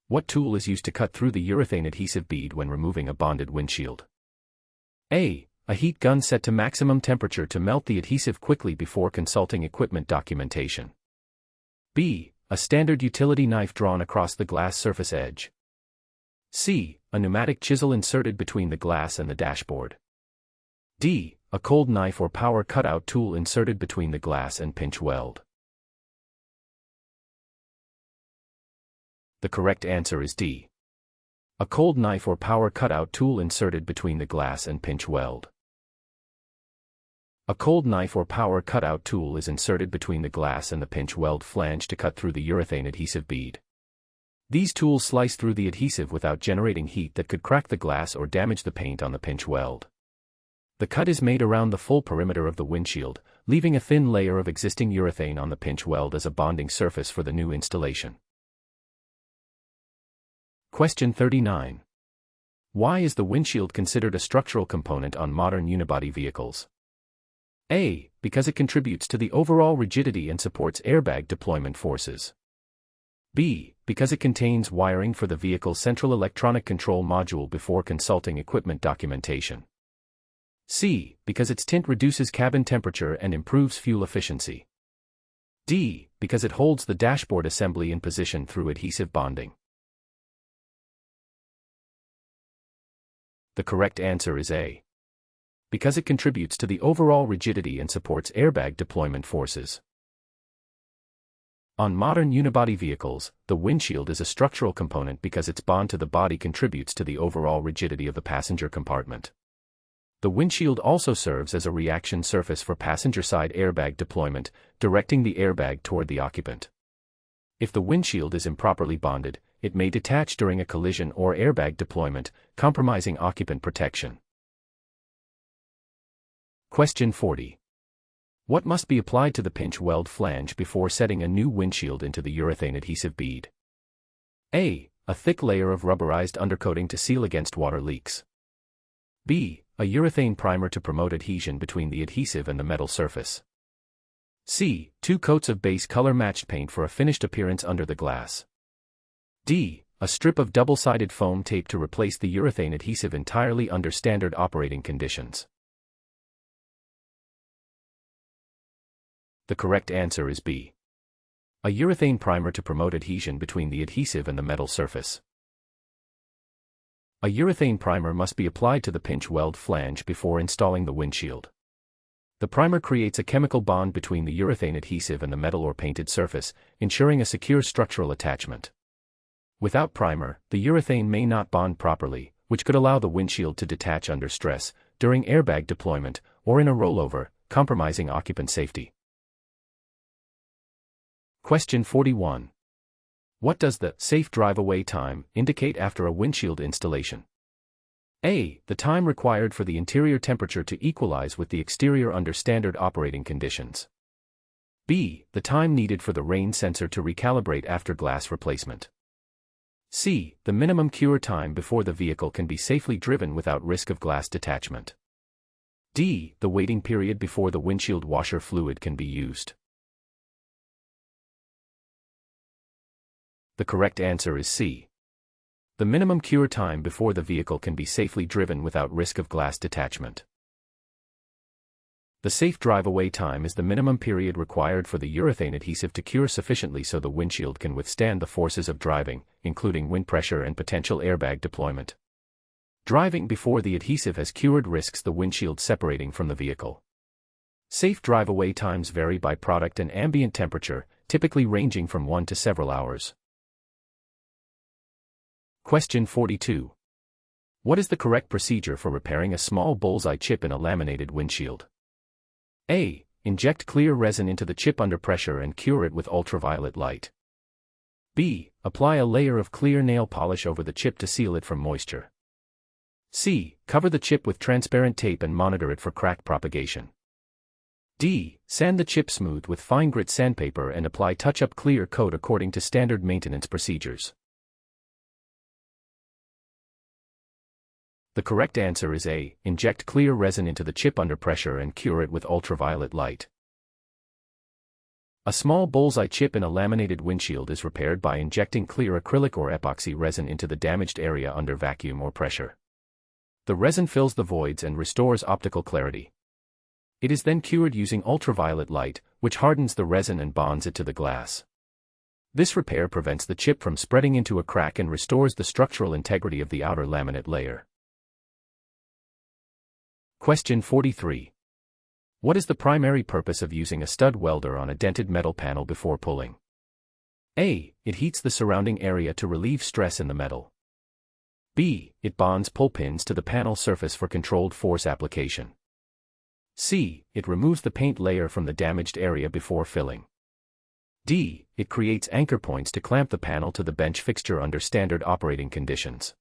What tool is used to cut through the urethane adhesive bead when removing a bonded windshield? A. A heat gun set to maximum temperature to melt the adhesive quickly before consulting equipment documentation. B. A standard utility knife drawn across the glass surface edge. C. A pneumatic chisel inserted between the glass and the dashboard. D. A cold knife or power cutout tool inserted between the glass and pinch weld. The correct answer is D. A cold knife or power cutout tool inserted between the glass and pinch weld. A cold knife or power cutout tool is inserted between the glass and the pinch weld flange to cut through the urethane adhesive bead. These tools slice through the adhesive without generating heat that could crack the glass or damage the paint on the pinch weld. The cut is made around the full perimeter of the windshield, leaving a thin layer of existing urethane on the pinch weld as a bonding surface for the new installation. Question 39. Why is the windshield considered a structural component on modern unibody vehicles? A. Because it contributes to the overall rigidity and supports airbag deployment forces. B. Because it contains wiring for the vehicle's central electronic control module before consulting equipment documentation. C. Because its tint reduces cabin temperature and improves fuel efficiency. D. Because it holds the dashboard assembly in position through adhesive bonding. The correct answer is A. Because it contributes to the overall rigidity and supports airbag deployment forces. On modern unibody vehicles, the windshield is a structural component because its bond to the body contributes to the overall rigidity of the passenger compartment. The windshield also serves as a reaction surface for passenger side airbag deployment, directing the airbag toward the occupant. If the windshield is improperly bonded, it may detach during a collision or airbag deployment, compromising occupant protection. Question 40. What must be applied to the pinch weld flange before setting a new windshield into the urethane adhesive bead? A. A thick layer of rubberized undercoating to seal against water leaks. B. A urethane primer to promote adhesion between the adhesive and the metal surface. C. 2 coats of base color-matched paint for a finished appearance under the glass. D. A strip of double-sided foam tape to replace the urethane adhesive entirely under standard operating conditions. The correct answer is B. A urethane primer to promote adhesion between the adhesive and the metal surface. A urethane primer must be applied to the pinch weld flange before installing the windshield. The primer creates a chemical bond between the urethane adhesive and the metal or painted surface, ensuring a secure structural attachment. Without primer, the urethane may not bond properly, which could allow the windshield to detach under stress, during airbag deployment, or in a rollover, compromising occupant safety. Question 41. What does the safe drive-away time indicate after a windshield installation? A. The time required for the interior temperature to equalize with the exterior under standard operating conditions. B. The time needed for the rain sensor to recalibrate after glass replacement. C. The minimum cure time before the vehicle can be safely driven without risk of glass detachment. D. The waiting period before the windshield washer fluid can be used. The correct answer is C. The minimum cure time before the vehicle can be safely driven without risk of glass detachment. The safe drive-away time is the minimum period required for the urethane adhesive to cure sufficiently so the windshield can withstand the forces of driving, including wind pressure and potential airbag deployment. Driving before the adhesive has cured risks the windshield separating from the vehicle. Safe drive-away times vary by product and ambient temperature, typically ranging from 1 to several hours. Question 42. What is the correct procedure for repairing a small bullseye chip in a laminated windshield? A. Inject clear resin into the chip under pressure and cure it with ultraviolet light. B. Apply a layer of clear nail polish over the chip to seal it from moisture. C. Cover the chip with transparent tape and monitor it for crack propagation. D. Sand the chip smooth with fine grit sandpaper and apply touch-up clear coat according to standard maintenance procedures. The correct answer is A. Inject clear resin into the chip under pressure and cure it with ultraviolet light. A small bullseye chip in a laminated windshield is repaired by injecting clear acrylic or epoxy resin into the damaged area under vacuum or pressure. The resin fills the voids and restores optical clarity. It is then cured using ultraviolet light, which hardens the resin and bonds it to the glass. This repair prevents the chip from spreading into a crack and restores the structural integrity of the outer laminate layer. Question 43. What is the primary purpose of using a stud welder on a dented metal panel before pulling? A. It heats the surrounding area to relieve stress in the metal. B. It bonds pull pins to the panel surface for controlled force application. C. It removes the paint layer from the damaged area before filling. D. It creates anchor points to clamp the panel to the bench fixture under standard operating conditions.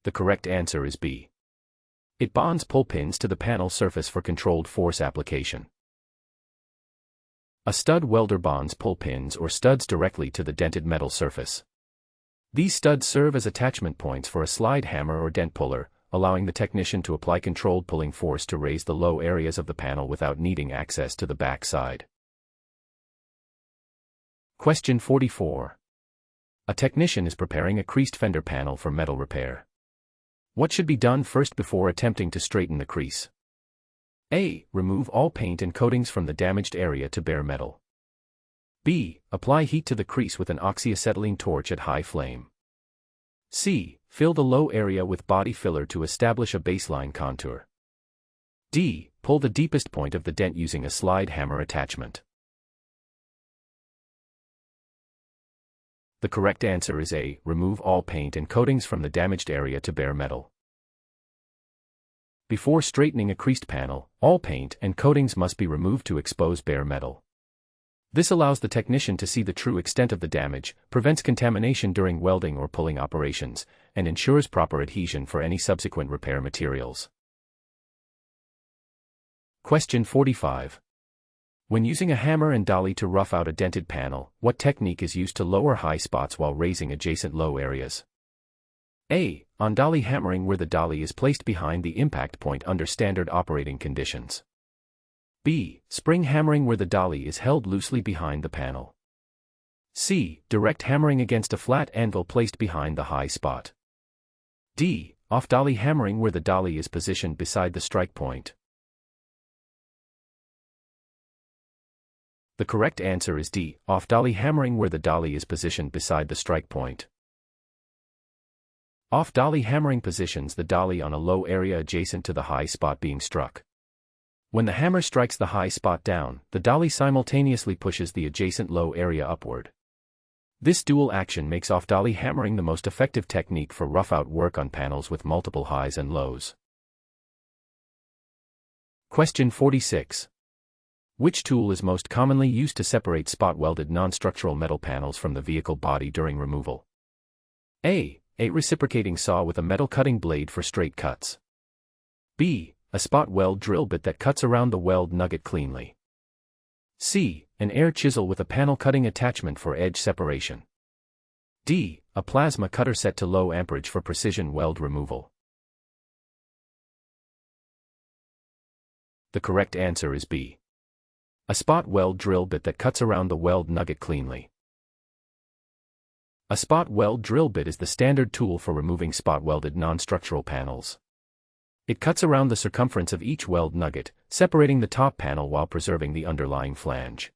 The correct answer is B. It bonds pull pins to the panel surface for controlled force application. A stud welder bonds pull pins or studs directly to the dented metal surface. These studs serve as attachment points for a slide hammer or dent puller, allowing the technician to apply controlled pulling force to raise the low areas of the panel without needing access to the back side. Question 44. A technician is preparing a creased fender panel for metal repair. What should be done first before attempting to straighten the crease? A. Remove all paint and coatings from the damaged area to bare metal. B. Apply heat to the crease with an oxyacetylene torch at high flame. C. Fill the low area with body filler to establish a baseline contour. D. Pull the deepest point of the dent using a slide hammer attachment. The correct answer is A. Remove all paint and coatings from the damaged area to bare metal. Before straightening a creased panel, all paint and coatings must be removed to expose bare metal. This allows the technician to see the true extent of the damage, prevents contamination during welding or pulling operations, and ensures proper adhesion for any subsequent repair materials. Question 45. When using a hammer and dolly to rough out a dented panel, what technique is used to lower high spots while raising adjacent low areas? A. On dolly hammering, where the dolly is placed behind the impact point under standard operating conditions. B. Spring hammering, where the dolly is held loosely behind the panel. C. Direct hammering against a flat anvil placed behind the high spot. D. Off dolly hammering, where the dolly is positioned beside the strike point. The correct answer is D. Off dolly hammering, where the dolly is positioned beside the strike point. Off dolly hammering positions the dolly on a low area adjacent to the high spot being struck. When the hammer strikes the high spot down, the dolly simultaneously pushes the adjacent low area upward. This dual action makes off dolly hammering the most effective technique for rough-out work on panels with multiple highs and lows. Question 46. Which tool is most commonly used to separate spot-welded non-structural metal panels from the vehicle body during removal? A. A reciprocating saw with a metal cutting blade for straight cuts. B. A spot weld drill bit that cuts around the weld nugget cleanly. C. An air chisel with a panel cutting attachment for edge separation. D. A plasma cutter set to low amperage for precision weld removal. The correct answer is B. A spot weld drill bit that cuts around the weld nugget cleanly. A spot weld drill bit is the standard tool for removing spot-welded non-structural panels. It cuts around the circumference of each weld nugget, separating the top panel while preserving the underlying flange.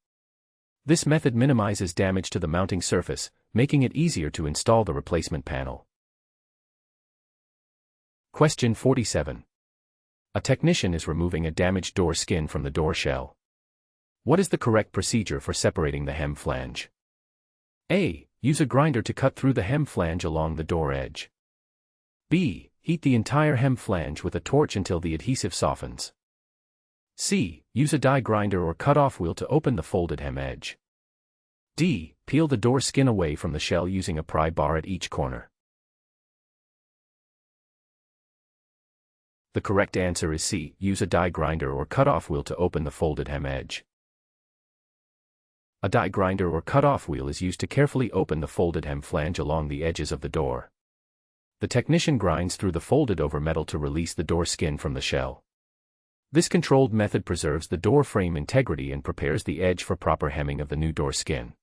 This method minimizes damage to the mounting surface, making it easier to install the replacement panel. Question 47. A technician is removing a damaged door skin from the door shell. What is the correct procedure for separating the hem flange? A. Use a grinder to cut through the hem flange along the door edge. B. Heat the entire hem flange with a torch until the adhesive softens. C. Use a die grinder or cut-off wheel to open the folded hem edge. D. Peel the door skin away from the shell using a pry bar at each corner. The correct answer is C. Use a die grinder or cut-off wheel to open the folded hem edge. A die grinder or cut-off wheel is used to carefully open the folded hem flange along the edges of the door. The technician grinds through the folded over metal to release the door skin from the shell. This controlled method preserves the door frame integrity and prepares the edge for proper hemming of the new door skin.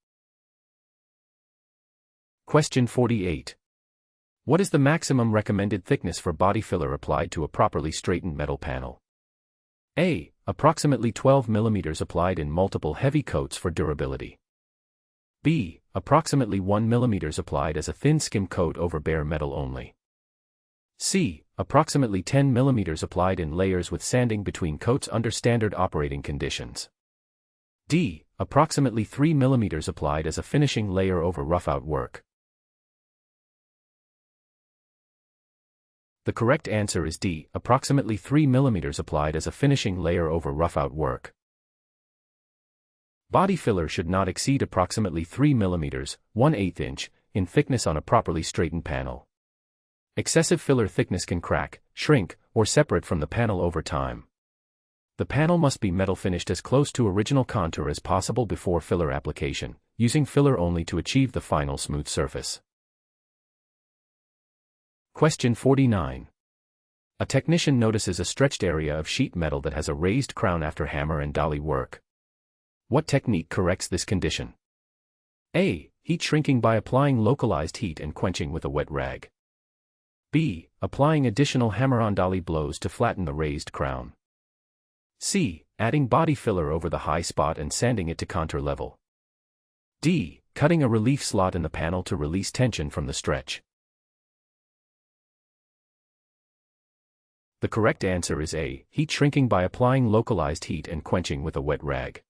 Question 48. What is the maximum recommended thickness for body filler applied to a properly straightened metal panel? A. Approximately 12 mm applied in multiple heavy coats for durability. B. Approximately 1 mm applied as a thin skim coat over bare metal only. C. Approximately 10 mm applied in layers with sanding between coats under standard operating conditions. D. Approximately 3 mm applied as a finishing layer over rough-out work. The correct answer is D. Approximately 3 mm applied as a finishing layer over rough-out work. Body filler should not exceed approximately 3 mm, 1/8 inch, in thickness on a properly straightened panel. Excessive filler thickness can crack, shrink, or separate from the panel over time. The panel must be metal finished as close to original contour as possible before filler application, using filler only to achieve the final smooth surface. Question 49. A technician notices a stretched area of sheet metal that has a raised crown after hammer and dolly work. What technique corrects this condition? A. Heat shrinking by applying localized heat and quenching with a wet rag. B. Applying additional hammer-on dolly blows to flatten the raised crown. C. Adding body filler over the high spot and sanding it to contour level. D. Cutting a relief slot in the panel to release tension from the stretch. The correct answer is A. Heat shrinking by applying localized heat and quenching with a wet rag.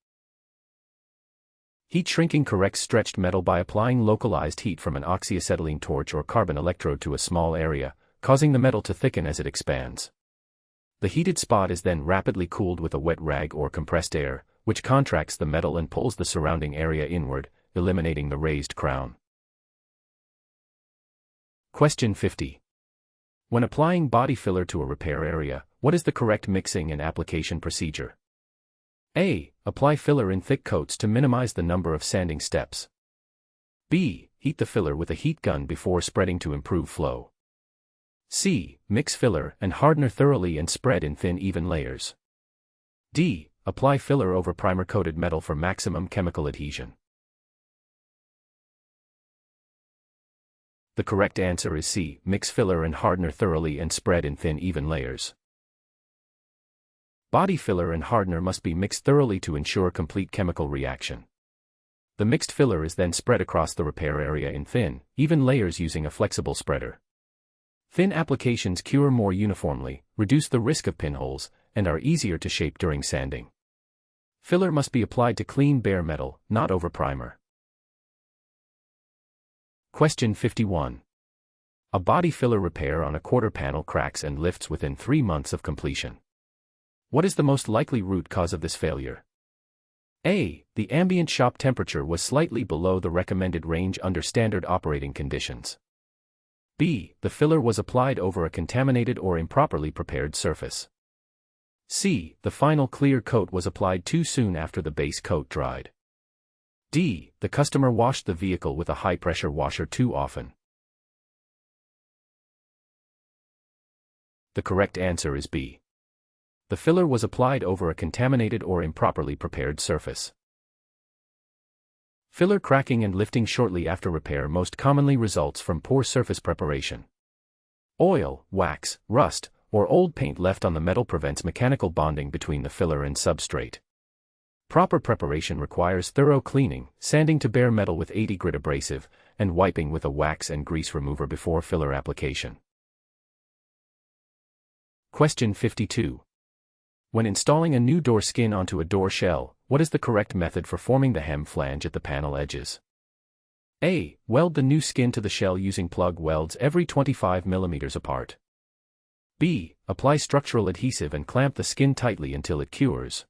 Heat shrinking corrects stretched metal by applying localized heat from an oxyacetylene torch or carbon electrode to a small area, causing the metal to thicken as it expands. The heated spot is then rapidly cooled with a wet rag or compressed air, which contracts the metal and pulls the surrounding area inward, eliminating the raised crown. Question 50. When applying body filler to a repair area, what is the correct mixing and application procedure? A. Apply filler in thick coats to minimize the number of sanding steps. B. Heat the filler with a heat gun before spreading to improve flow. C. Mix filler and hardener thoroughly and spread in thin even layers. D. Apply filler over primer-coated metal for maximum chemical adhesion. The correct answer is C. Mix filler and hardener thoroughly and spread in thin even layers. Body filler and hardener must be mixed thoroughly to ensure complete chemical reaction. The mixed filler is then spread across the repair area in thin, even layers using a flexible spreader. Thin applications cure more uniformly, reduce the risk of pinholes, and are easier to shape during sanding. Filler must be applied to clean bare metal, not over primer. Question 51. A body filler repair on a quarter panel cracks and lifts within 3 months of completion. What is the most likely root cause of this failure? A. The ambient shop temperature was slightly below the recommended range under standard operating conditions. B. The filler was applied over a contaminated or improperly prepared surface. C. The final clear coat was applied too soon after the base coat dried. D. The customer washed the vehicle with a high-pressure washer too often. The correct answer is B. The filler was applied over a contaminated or improperly prepared surface. Filler cracking and lifting shortly after repair most commonly results from poor surface preparation. Oil, wax, rust, or old paint left on the metal prevents mechanical bonding between the filler and substrate. Proper preparation requires thorough cleaning, sanding to bare metal with 80 grit abrasive, and wiping with a wax and grease remover before filler application. Question 52. When installing a new door skin onto a door shell, what is the correct method for forming the hem flange at the panel edges? A. Weld the new skin to the shell using plug welds every 25 mm apart. B. Apply structural adhesive and clamp the skin tightly until it cures.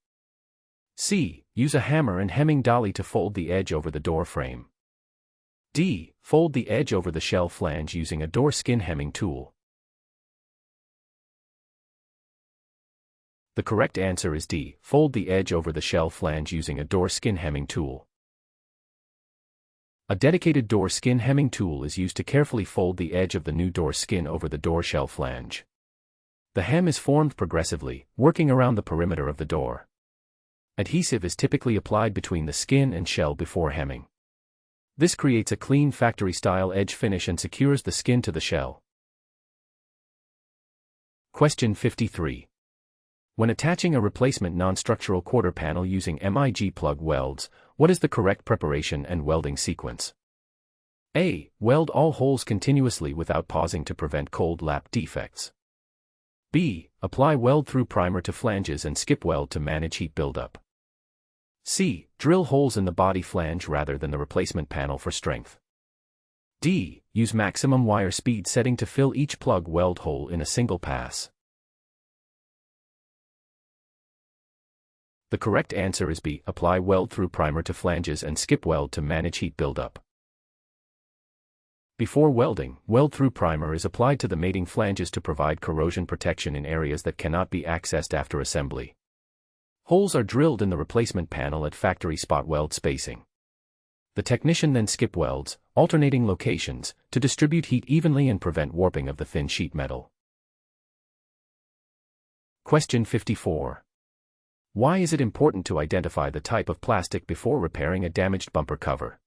C. Use a hammer and hemming dolly to fold the edge over the door frame. D. Fold the edge over the shell flange using a door skin hemming tool. The correct answer is D. Fold the edge over the shell flange using a door skin hemming tool. A dedicated door skin hemming tool is used to carefully fold the edge of the new door skin over the door shell flange. The hem is formed progressively, working around the perimeter of the door. Adhesive is typically applied between the skin and shell before hemming. This creates a clean factory-style edge finish and secures the skin to the shell. Question 53. When attaching a replacement non-structural quarter panel using MIG plug welds, what is the correct preparation and welding sequence? A. Weld all holes continuously without pausing to prevent cold lap defects. B. Apply weld-through primer to flanges and skip weld to manage heat buildup. C. Drill holes in the body flange rather than the replacement panel for strength. D. Use maximum wire speed setting to fill each plug weld hole in a single pass. The correct answer is B. Apply weld-through primer to flanges and skip weld to manage heat buildup. Before welding, weld-through primer is applied to the mating flanges to provide corrosion protection in areas that cannot be accessed after assembly. Holes are drilled in the replacement panel at factory spot weld spacing. The technician then skip welds, alternating locations, to distribute heat evenly and prevent warping of the thin sheet metal. Question 54. Why is it important to identify the type of plastic before repairing a damaged bumper cover?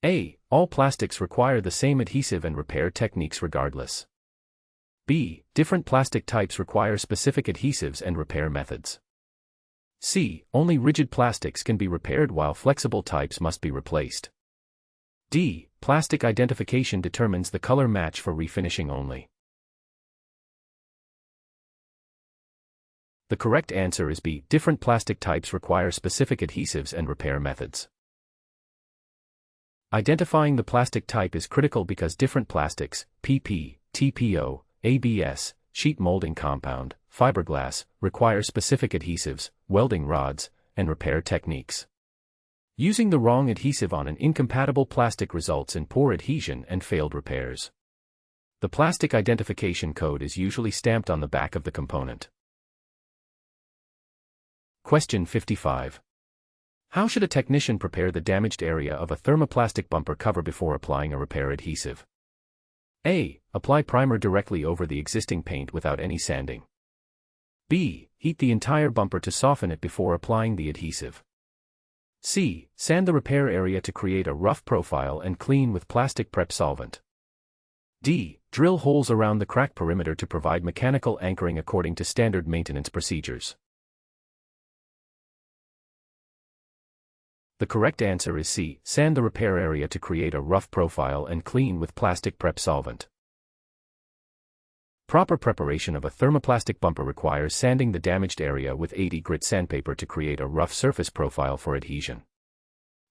A. All plastics require the same adhesive and repair techniques regardless. B. Different plastic types require specific adhesives and repair methods. C. Only rigid plastics can be repaired while flexible types must be replaced. D. Plastic identification determines the color match for refinishing only. The correct answer is B. Different plastic types require specific adhesives and repair methods. Identifying the plastic type is critical because different plastics, PP, TPO, ABS, sheet molding compound, fiberglass, require specific adhesives, welding rods, and repair techniques. Using the wrong adhesive on an incompatible plastic results in poor adhesion and failed repairs. The plastic identification code is usually stamped on the back of the component. Question 55. How should a technician prepare the damaged area of a thermoplastic bumper cover before applying a repair adhesive? A. Apply primer directly over the existing paint without any sanding. B. Heat the entire bumper to soften it before applying the adhesive. C. Sand the repair area to create a rough profile and clean with plastic prep solvent. D. Drill holes around the crack perimeter to provide mechanical anchoring according to standard maintenance procedures. The correct answer is C. Sand the repair area to create a rough profile and clean with plastic prep solvent. Proper preparation of a thermoplastic bumper requires sanding the damaged area with 80 grit sandpaper to create a rough surface profile for adhesion.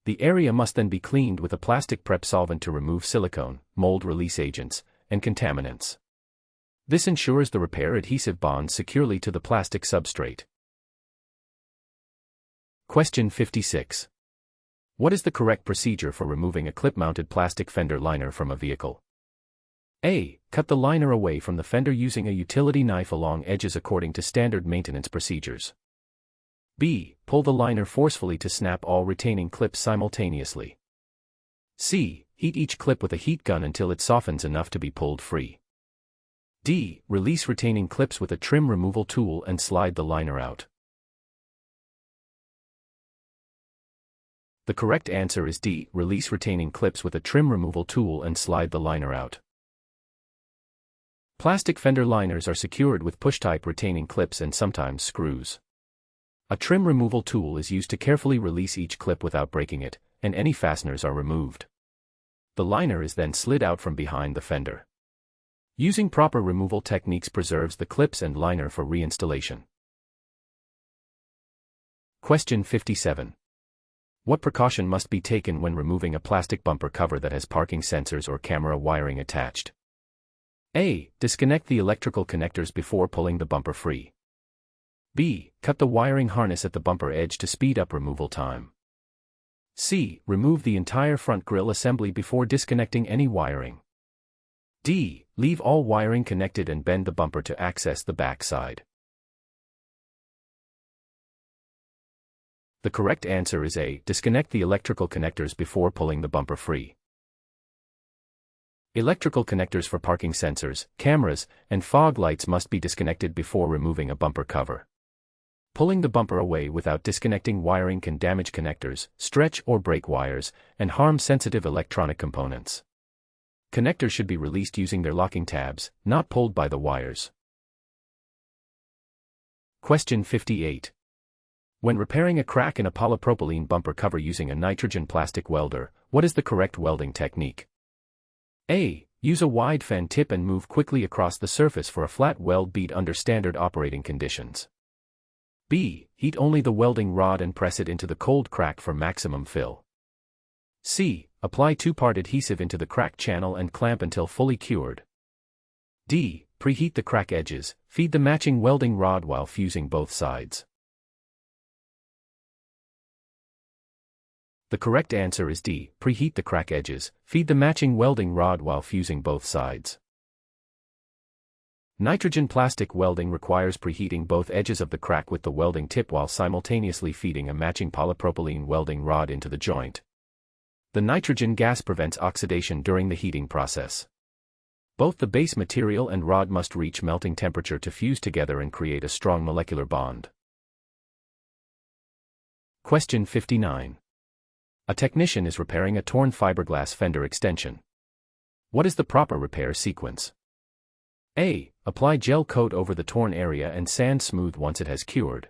The area must then be cleaned with a plastic prep solvent to remove silicone, mold release agents, and contaminants. This ensures the repair adhesive bonds securely to the plastic substrate. Question 56. What is the correct procedure for removing a clip-mounted plastic fender liner from a vehicle? A. Cut the liner away from the fender using a utility knife along edges according to standard maintenance procedures. B. Pull the liner forcefully to snap all retaining clips simultaneously. C. Heat each clip with a heat gun until it softens enough to be pulled free. D. Release retaining clips with a trim removal tool and slide the liner out. The correct answer is D. Release retaining clips with a trim removal tool and slide the liner out. Plastic fender liners are secured with push-type retaining clips and sometimes screws. A trim removal tool is used to carefully release each clip without breaking it, and any fasteners are removed. The liner is then slid out from behind the fender. Using proper removal techniques preserves the clips and liner for reinstallation. Question 57. What precaution must be taken when removing a plastic bumper cover that has parking sensors or camera wiring attached? A. Disconnect the electrical connectors before pulling the bumper free. B. Cut the wiring harness at the bumper edge to speed up removal time. C. Remove the entire front grille assembly before disconnecting any wiring. D. Leave all wiring connected and bend the bumper to access the back side. The correct answer is A. Disconnect the electrical connectors before pulling the bumper free. Electrical connectors for parking sensors, cameras, and fog lights must be disconnected before removing a bumper cover. Pulling the bumper away without disconnecting wiring can damage connectors, stretch or break wires, and harm sensitive electronic components. Connectors should be released using their locking tabs, not pulled by the wires. Question 58. When repairing a crack in a polypropylene bumper cover using a nitrogen plastic welder, what is the correct welding technique? A. Use a wide fan tip and move quickly across the surface for a flat weld bead under standard operating conditions. B. Heat only the welding rod and press it into the cold crack for maximum fill. C. Apply two-part adhesive into the crack channel and clamp until fully cured. D. Preheat the crack edges, feed the matching welding rod while fusing both sides. The correct answer is D. Preheat the crack edges, feed the matching welding rod while fusing both sides. Nitrogen plastic welding requires preheating both edges of the crack with the welding tip while simultaneously feeding a matching polypropylene welding rod into the joint. The nitrogen gas prevents oxidation during the heating process. Both the base material and rod must reach melting temperature to fuse together and create a strong molecular bond. Question 59. A technician is repairing a torn fiberglass fender extension. What is the proper repair sequence? A. Apply gel coat over the torn area and sand smooth once it has cured.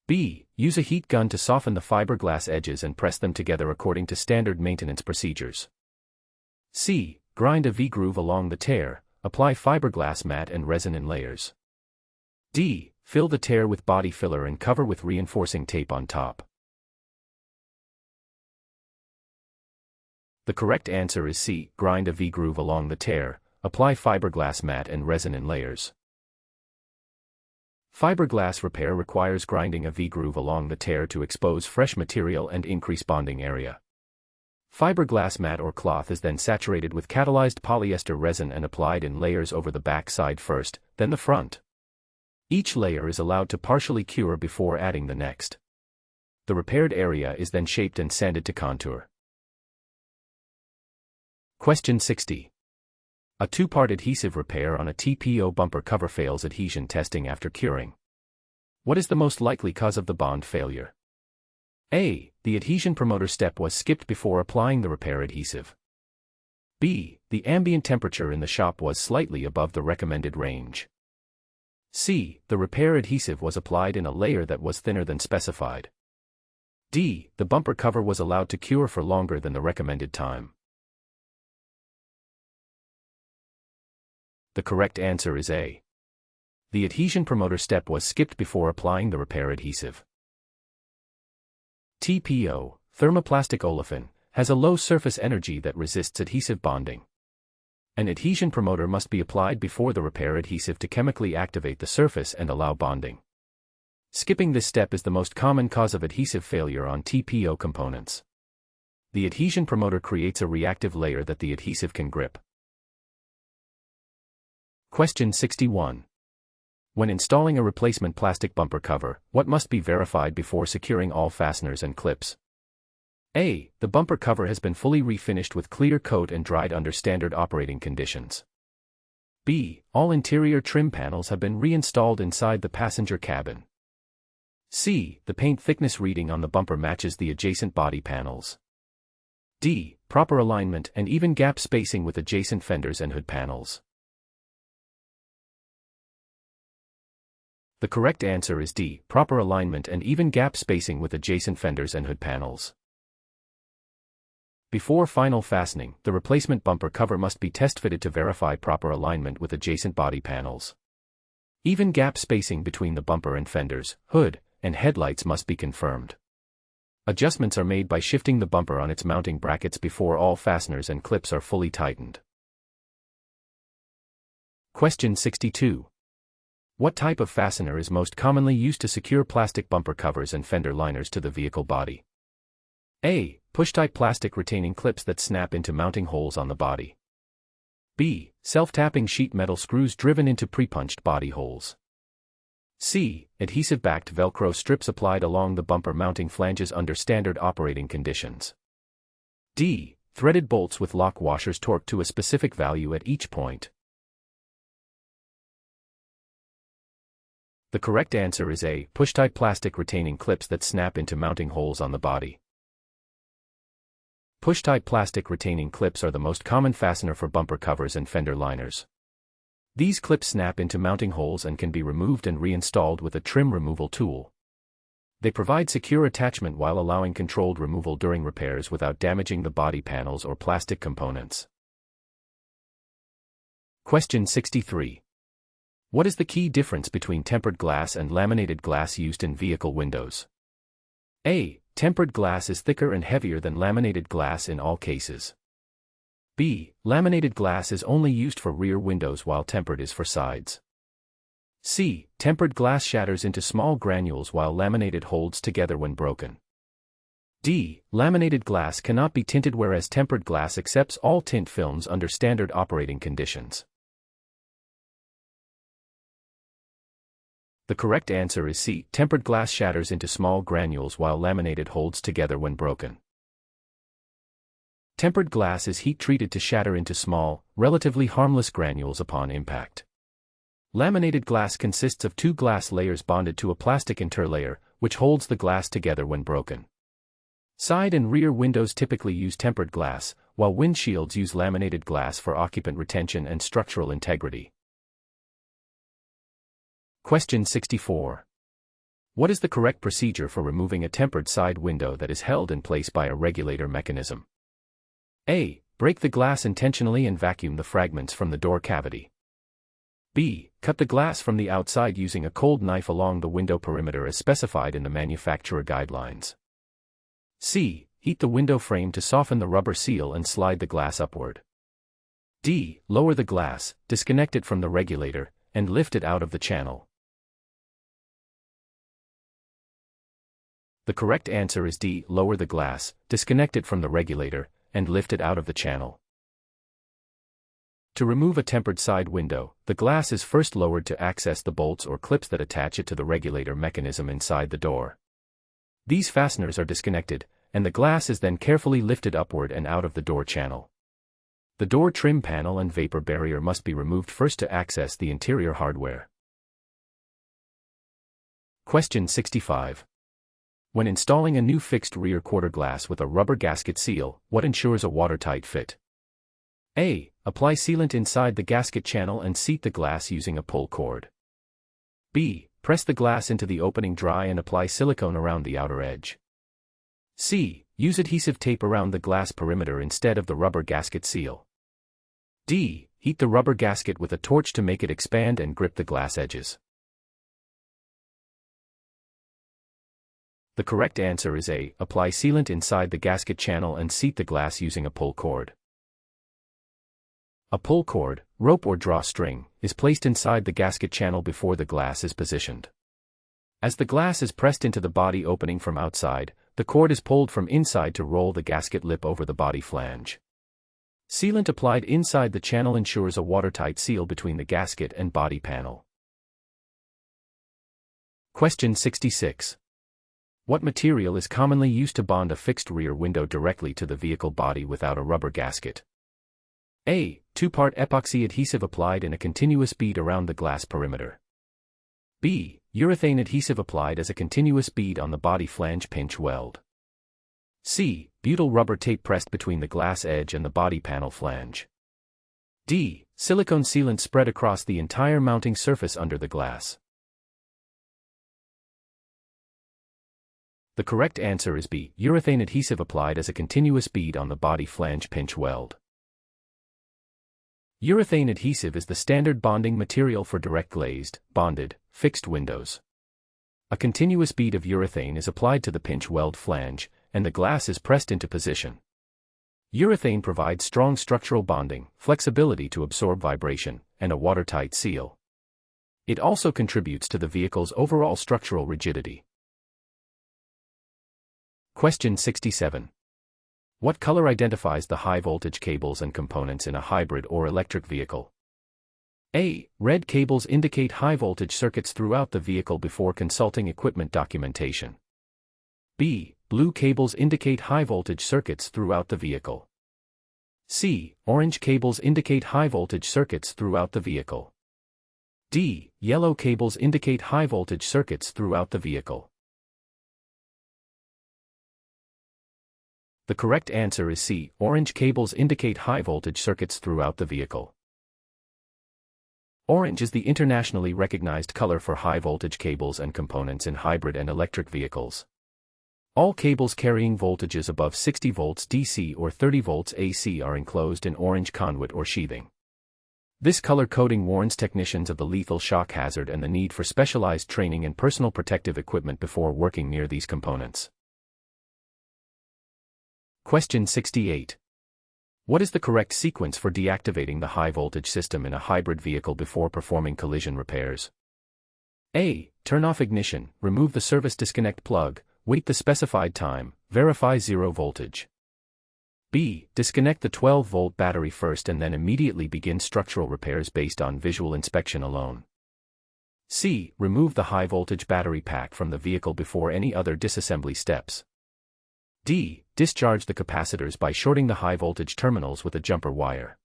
B. Use a heat gun to soften the fiberglass edges and press them together according to standard maintenance procedures. C. Grind a V-groove along the tear, apply fiberglass mat and resin in layers. D. Fill the tear with body filler and cover with reinforcing tape on top. The correct answer is C. Grind a V-groove along the tear, apply fiberglass mat and resin in layers. Fiberglass repair requires grinding a V-groove along the tear to expose fresh material and increase bonding area. Fiberglass mat or cloth is then saturated with catalyzed polyester resin and applied in layers over the back side first, then the front. Each layer is allowed to partially cure before adding the next. The repaired area is then shaped and sanded to contour. Question 60. A two-part adhesive repair on a TPO bumper cover fails adhesion testing after curing. What is the most likely cause of the bond failure? A. The adhesion promoter step was skipped before applying the repair adhesive. B. The ambient temperature in the shop was slightly above the recommended range. C. The repair adhesive was applied in a layer that was thinner than specified. D. The bumper cover was allowed to cure for longer than the recommended time. The correct answer is A. The adhesion promoter step was skipped before applying the repair adhesive. TPO, thermoplastic olefin, has a low surface energy that resists adhesive bonding. An adhesion promoter must be applied before the repair adhesive to chemically activate the surface and allow bonding. Skipping this step is the most common cause of adhesive failure on TPO components. The adhesion promoter creates a reactive layer that the adhesive can grip. Question 61. When installing a replacement plastic bumper cover, what must be verified before securing all fasteners and clips? A. The bumper cover has been fully refinished with clear coat and dried under standard operating conditions. B. All interior trim panels have been reinstalled inside the passenger cabin. C. The paint thickness reading on the bumper matches the adjacent body panels. D. Proper alignment and even gap spacing with adjacent fenders and hood panels. The correct answer is D. Proper alignment and even gap spacing with adjacent fenders and hood panels. Before final fastening, the replacement bumper cover must be test-fitted to verify proper alignment with adjacent body panels. Even gap spacing between the bumper and fenders, hood, and headlights must be confirmed. Adjustments are made by shifting the bumper on its mounting brackets before all fasteners and clips are fully tightened. Question 62. What type of fastener is most commonly used to secure plastic bumper covers and fender liners to the vehicle body? A. Push-type plastic retaining clips that snap into mounting holes on the body. B. Self-tapping sheet metal screws driven into pre-punched body holes. C. Adhesive-backed Velcro strips applied along the bumper mounting flanges under standard operating conditions. D. Threaded bolts with lock washers torqued to a specific value at each point. The correct answer is A. Push-type plastic retaining clips that snap into mounting holes on the body. Push-type plastic retaining clips are the most common fastener for bumper covers and fender liners. These clips snap into mounting holes and can be removed and reinstalled with a trim removal tool. They provide secure attachment while allowing controlled removal during repairs without damaging the body panels or plastic components. Question 63. What is the key difference between tempered glass and laminated glass used in vehicle windows? A. Tempered glass is thicker and heavier than laminated glass in all cases. B. Laminated glass is only used for rear windows while tempered is for sides. C. Tempered glass shatters into small granules while laminated holds together when broken. D. Laminated glass cannot be tinted whereas tempered glass accepts all tint films under standard operating conditions. The correct answer is C. Tempered glass shatters into small granules while laminated holds together when broken. Tempered glass is heat-treated to shatter into small, relatively harmless granules upon impact. Laminated glass consists of two glass layers bonded to a plastic interlayer, which holds the glass together when broken. Side and rear windows typically use tempered glass, while windshields use laminated glass for occupant retention and structural integrity. Question 64. What is the correct procedure for removing a tempered side window that is held in place by a regulator mechanism? A. Break the glass intentionally and vacuum the fragments from the door cavity. B. Cut the glass from the outside using a cold knife along the window perimeter as specified in the manufacturer guidelines. C. Heat the window frame to soften the rubber seal and slide the glass upward. D. Lower the glass, disconnect it from the regulator, and lift it out of the channel. The correct answer is D. Lower the glass, disconnect it from the regulator, and lift it out of the channel. To remove a tempered side window, the glass is first lowered to access the bolts or clips that attach it to the regulator mechanism inside the door. These fasteners are disconnected, and the glass is then carefully lifted upward and out of the door channel. The door trim panel and vapor barrier must be removed first to access the interior hardware. Question 65. When installing a new fixed rear quarter glass with a rubber gasket seal, what ensures a watertight fit? A. Apply sealant inside the gasket channel and seat the glass using a pull cord. B. Press the glass into the opening dry and apply silicone around the outer edge. C. Use adhesive tape around the glass perimeter instead of the rubber gasket seal. D. Heat the rubber gasket with a torch to make it expand and grip the glass edges. The correct answer is A. Apply sealant inside the gasket channel and seat the glass using a pull cord. A pull cord, rope or drawstring, is placed inside the gasket channel before the glass is positioned. As the glass is pressed into the body opening from outside, the cord is pulled from inside to roll the gasket lip over the body flange. Sealant applied inside the channel ensures a watertight seal between the gasket and body panel. Question 66. What material is commonly used to bond a fixed rear window directly to the vehicle body without a rubber gasket? A. Two-part epoxy adhesive applied in a continuous bead around the glass perimeter. B. Urethane adhesive applied as a continuous bead on the body flange pinch weld. C. Butyl rubber tape pressed between the glass edge and the body panel flange. D. Silicone sealant spread across the entire mounting surface under the glass. The correct answer is B. Urethane adhesive applied as a continuous bead on the body flange pinch weld. Urethane adhesive is the standard bonding material for direct glazed, bonded, fixed windows. A continuous bead of urethane is applied to the pinch weld flange, and the glass is pressed into position. Urethane provides strong structural bonding, flexibility to absorb vibration, and a watertight seal. It also contributes to the vehicle's overall structural rigidity. Question 67. What color identifies the high-voltage cables and components in a hybrid or electric vehicle? A. Red cables indicate high-voltage circuits throughout the vehicle before consulting equipment documentation. B. Blue cables indicate high-voltage circuits throughout the vehicle. C. Orange cables indicate high-voltage circuits throughout the vehicle. D. Yellow cables indicate high-voltage circuits throughout the vehicle. The correct answer is C. Orange cables indicate high-voltage circuits throughout the vehicle. Orange is the internationally recognized color for high-voltage cables and components in hybrid and electric vehicles. All cables carrying voltages above 60 volts DC or 30 volts AC are enclosed in orange conduit or sheathing. This color coding warns technicians of the lethal shock hazard and the need for specialized training and personal protective equipment before working near these components. Question 68. What is the correct sequence for deactivating the high-voltage system in a hybrid vehicle before performing collision repairs? A. Turn off ignition, remove the service disconnect plug, wait the specified time, verify zero voltage. B. Disconnect the 12-volt battery first and then immediately begin structural repairs based on visual inspection alone. C. Remove the high-voltage battery pack from the vehicle before any other disassembly steps. D. Discharge the capacitors by shorting the high-voltage terminals with a jumper wire.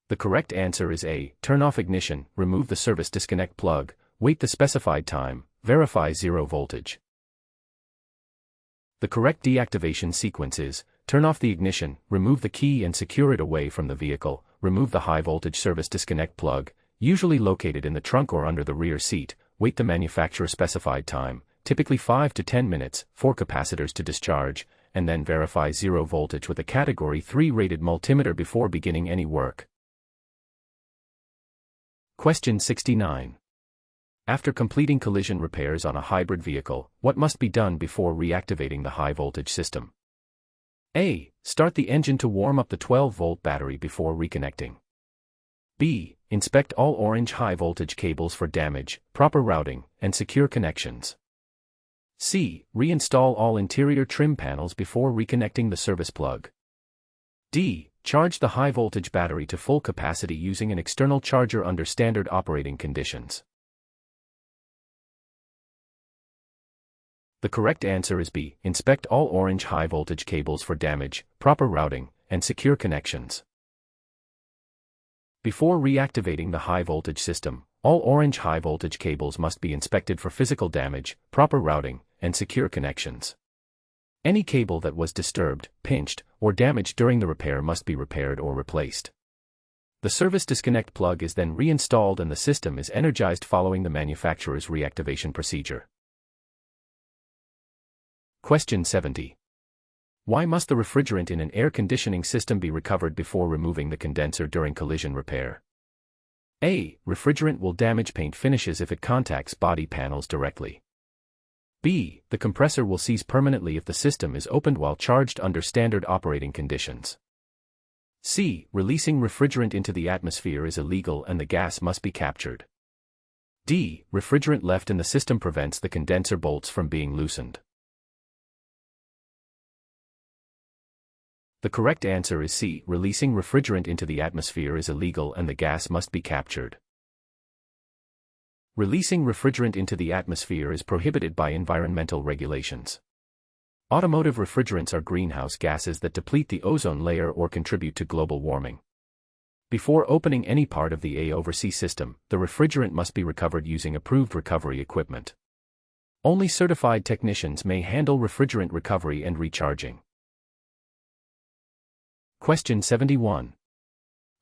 The correct answer is A. Turn off ignition, remove the service disconnect plug, wait the specified time, verify zero voltage. The correct deactivation sequence is: turn off the ignition, remove the key and secure it away from the vehicle, remove the high-voltage service disconnect plug, usually located in the trunk or under the rear seat, wait the manufacturer-specified time, typically 5 to 10 minutes, for capacitors to discharge, and then verify zero voltage with a Category 3 rated multimeter before beginning any work. Question 69. After completing collision repairs on a hybrid vehicle, what must be done before reactivating the high-voltage system? A. Start the engine to warm up the 12-volt battery before reconnecting. B. Inspect all orange high-voltage cables for damage, proper routing, and secure connections. C. Reinstall all interior trim panels before reconnecting the service plug. D. Charge the high-voltage battery to full capacity using an external charger under standard operating conditions. The correct answer is B. Inspect all orange high-voltage cables for damage, proper routing, and secure connections. Before reactivating the high-voltage system, all orange high-voltage cables must be inspected for physical damage, proper routing, and secure connections. Any cable that was disturbed, pinched, or damaged during the repair must be repaired or replaced. The service disconnect plug is then reinstalled and the system is energized following the manufacturer's reactivation procedure. Question 70. Why must the refrigerant in an air conditioning system be recovered before removing the condenser during collision repair? A. Refrigerant will damage paint finishes if it contacts body panels directly. B. The compressor will seize permanently if the system is opened while charged under standard operating conditions. C. Releasing refrigerant into the atmosphere is illegal and the gas must be captured. D. Refrigerant left in the system prevents the condenser bolts from being loosened. The correct answer is C. Releasing refrigerant into the atmosphere is illegal and the gas must be captured. Releasing refrigerant into the atmosphere is prohibited by environmental regulations. Automotive refrigerants are greenhouse gases that deplete the ozone layer or contribute to global warming. Before opening any part of the A/C system, the refrigerant must be recovered using approved recovery equipment. Only certified technicians may handle refrigerant recovery and recharging. Question 71.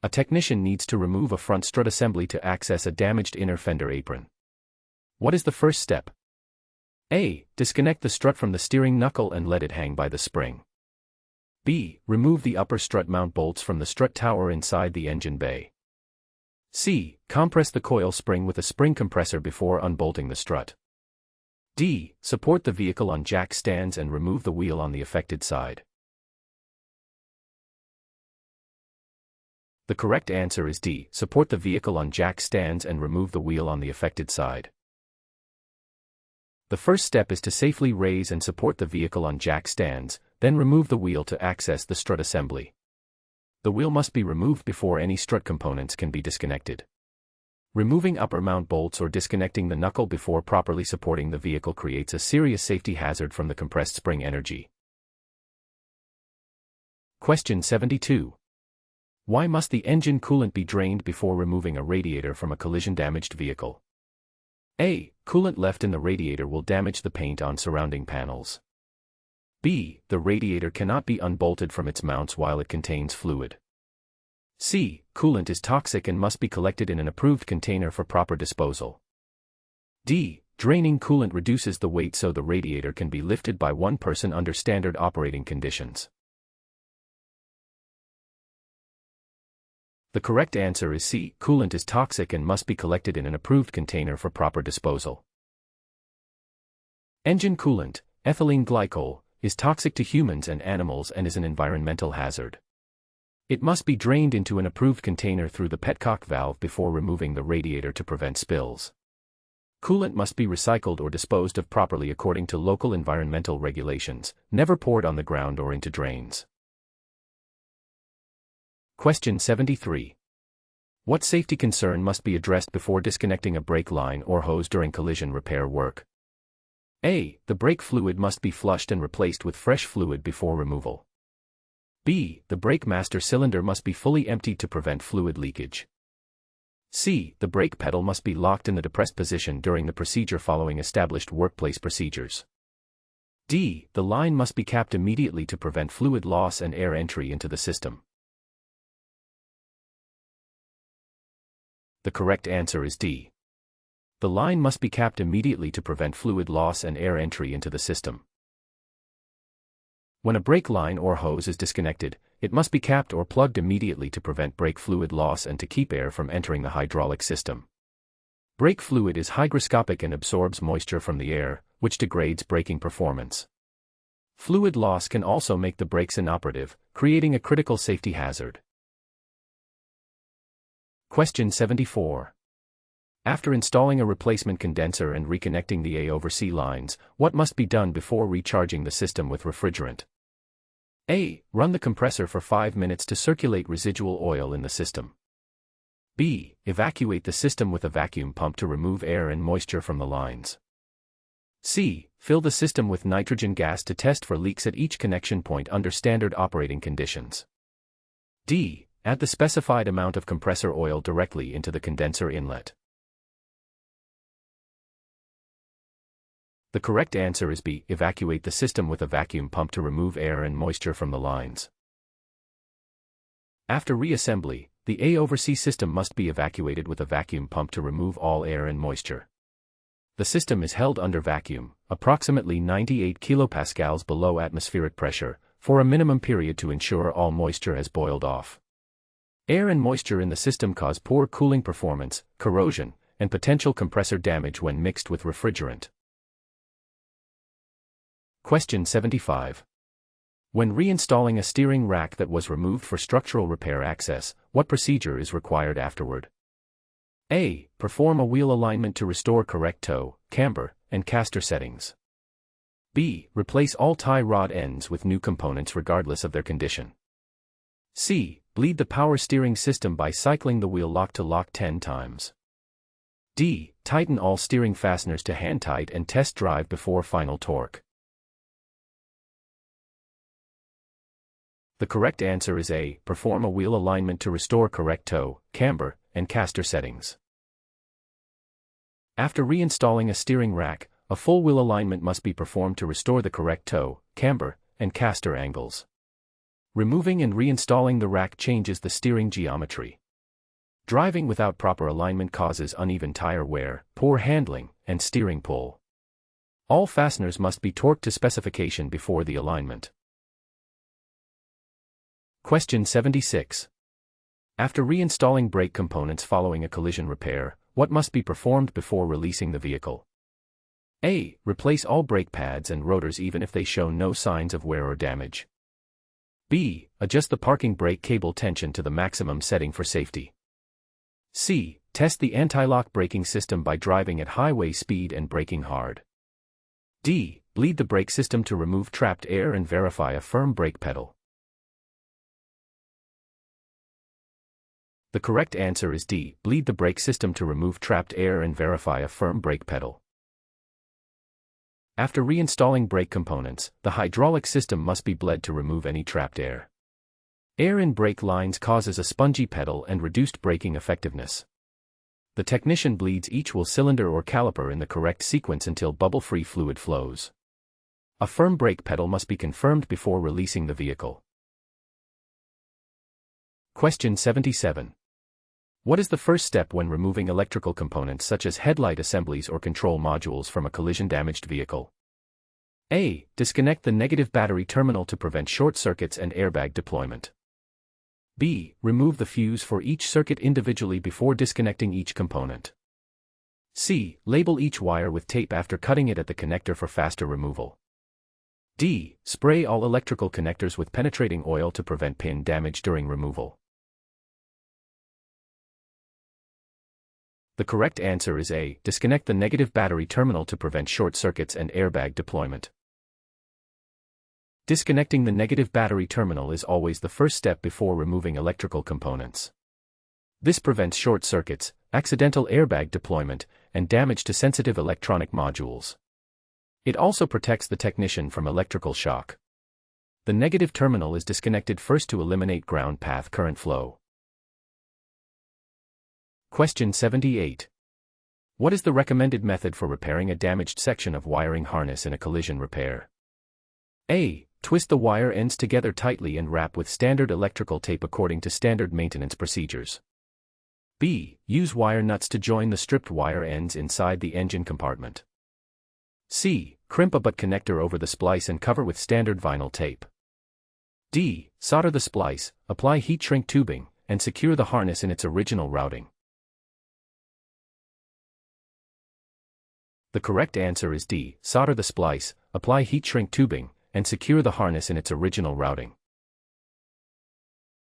A technician needs to remove a front strut assembly to access a damaged inner fender apron. What is the first step? A. Disconnect the strut from the steering knuckle and let it hang by the spring. B. Remove the upper strut mount bolts from the strut tower inside the engine bay. C. Compress the coil spring with a spring compressor before unbolting the strut. D. Support the vehicle on jack stands and remove the wheel on the affected side. The correct answer is D. Support the vehicle on jack stands and remove the wheel on the affected side. The first step is to safely raise and support the vehicle on jack stands, then remove the wheel to access the strut assembly. The wheel must be removed before any strut components can be disconnected. Removing upper mount bolts or disconnecting the knuckle before properly supporting the vehicle creates a serious safety hazard from the compressed spring energy. Question 72. Why must the engine coolant be drained before removing a radiator from a collision-damaged vehicle? A. Coolant left in the radiator will damage the paint on surrounding panels. B. The radiator cannot be unbolted from its mounts while it contains fluid. C. Coolant is toxic and must be collected in an approved container for proper disposal. D. Draining coolant reduces the weight so the radiator can be lifted by one person under standard operating conditions. The correct answer is C. Coolant is toxic and must be collected in an approved container for proper disposal. Engine coolant, ethylene glycol, is toxic to humans and animals and is an environmental hazard. It must be drained into an approved container through the petcock valve before removing the radiator to prevent spills. Coolant must be recycled or disposed of properly according to local environmental regulations, never poured on the ground or into drains. Question 73. What safety concern must be addressed before disconnecting a brake line or hose during collision repair work? A. The brake fluid must be flushed and replaced with fresh fluid before removal. B. The brake master cylinder must be fully emptied to prevent fluid leakage. C. The brake pedal must be locked in the depressed position during the procedure following established workplace procedures. D. The line must be capped immediately to prevent fluid loss and air entry into the system. The correct answer is D. The line must be capped immediately to prevent fluid loss and air entry into the system. When a brake line or hose is disconnected, it must be capped or plugged immediately to prevent brake fluid loss and to keep air from entering the hydraulic system. Brake fluid is hygroscopic and absorbs moisture from the air, which degrades braking performance. Fluid loss can also make the brakes inoperative, creating a critical safety hazard. Question 74. After installing a replacement condenser and reconnecting the A/C lines, what must be done before recharging the system with refrigerant? A. Run the compressor for 5 minutes to circulate residual oil in the system. B. Evacuate the system with a vacuum pump to remove air and moisture from the lines. C. Fill the system with nitrogen gas to test for leaks at each connection point under standard operating conditions. D. Add the specified amount of compressor oil directly into the condenser inlet. The correct answer is B. Evacuate the system with a vacuum pump to remove air and moisture from the lines. After reassembly, the A/C system must be evacuated with a vacuum pump to remove all air and moisture. The system is held under vacuum, approximately 98 kilopascals below atmospheric pressure, for a minimum period to ensure all moisture has boiled off. Air and moisture in the system cause poor cooling performance, corrosion, and potential compressor damage when mixed with refrigerant. Question 75. When reinstalling a steering rack that was removed for structural repair access, what procedure is required afterward? A. Perform a wheel alignment to restore correct toe, camber, and caster settings. B. Replace all tie rod ends with new components regardless of their condition. C. Bleed the power steering system by cycling the wheel lock to lock 10 times. D. Tighten all steering fasteners to hand tight and test drive before final torque. The correct answer is A. Perform a wheel alignment to restore correct toe, camber, and caster settings. After reinstalling a steering rack, a full wheel alignment must be performed to restore the correct toe, camber, and caster angles. Removing and reinstalling the rack changes the steering geometry. Driving without proper alignment causes uneven tire wear, poor handling, and steering pull. All fasteners must be torqued to specification before the alignment. Question 76. After reinstalling brake components following a collision repair, what must be performed before releasing the vehicle? A. Replace all brake pads and rotors even if they show no signs of wear or damage. B. Adjust the parking brake cable tension to the maximum setting for safety. C. Test the anti-lock braking system by driving at highway speed and braking hard. D. Bleed the brake system to remove trapped air and verify a firm brake pedal. The correct answer is D. Bleed the brake system to remove trapped air and verify a firm brake pedal. After reinstalling brake components, the hydraulic system must be bled to remove any trapped air. Air in brake lines causes a spongy pedal and reduced braking effectiveness. The technician bleeds each wheel cylinder or caliper in the correct sequence until bubble-free fluid flows. A firm brake pedal must be confirmed before releasing the vehicle. Question 77. What is the first step when removing electrical components such as headlight assemblies or control modules from a collision-damaged vehicle? A. Disconnect the negative battery terminal to prevent short circuits and airbag deployment. B. Remove the fuse for each circuit individually before disconnecting each component. C. Label each wire with tape after cutting it at the connector for faster removal. D. Spray all electrical connectors with penetrating oil to prevent pin damage during removal. The correct answer is A. Disconnect the negative battery terminal to prevent short circuits and airbag deployment. Disconnecting the negative battery terminal is always the first step before removing electrical components. This prevents short circuits, accidental airbag deployment, and damage to sensitive electronic modules. It also protects the technician from electrical shock. The negative terminal is disconnected first to eliminate ground path current flow. Question 78. What is the recommended method for repairing a damaged section of wiring harness in a collision repair? A. Twist the wire ends together tightly and wrap with standard electrical tape according to standard maintenance procedures. B. Use wire nuts to join the stripped wire ends inside the engine compartment. C. Crimp a butt connector over the splice and cover with standard vinyl tape. D. Solder the splice, apply heat shrink tubing, and secure the harness in its original routing. The correct answer is D. Solder the splice, apply heat shrink tubing, and secure the harness in its original routing.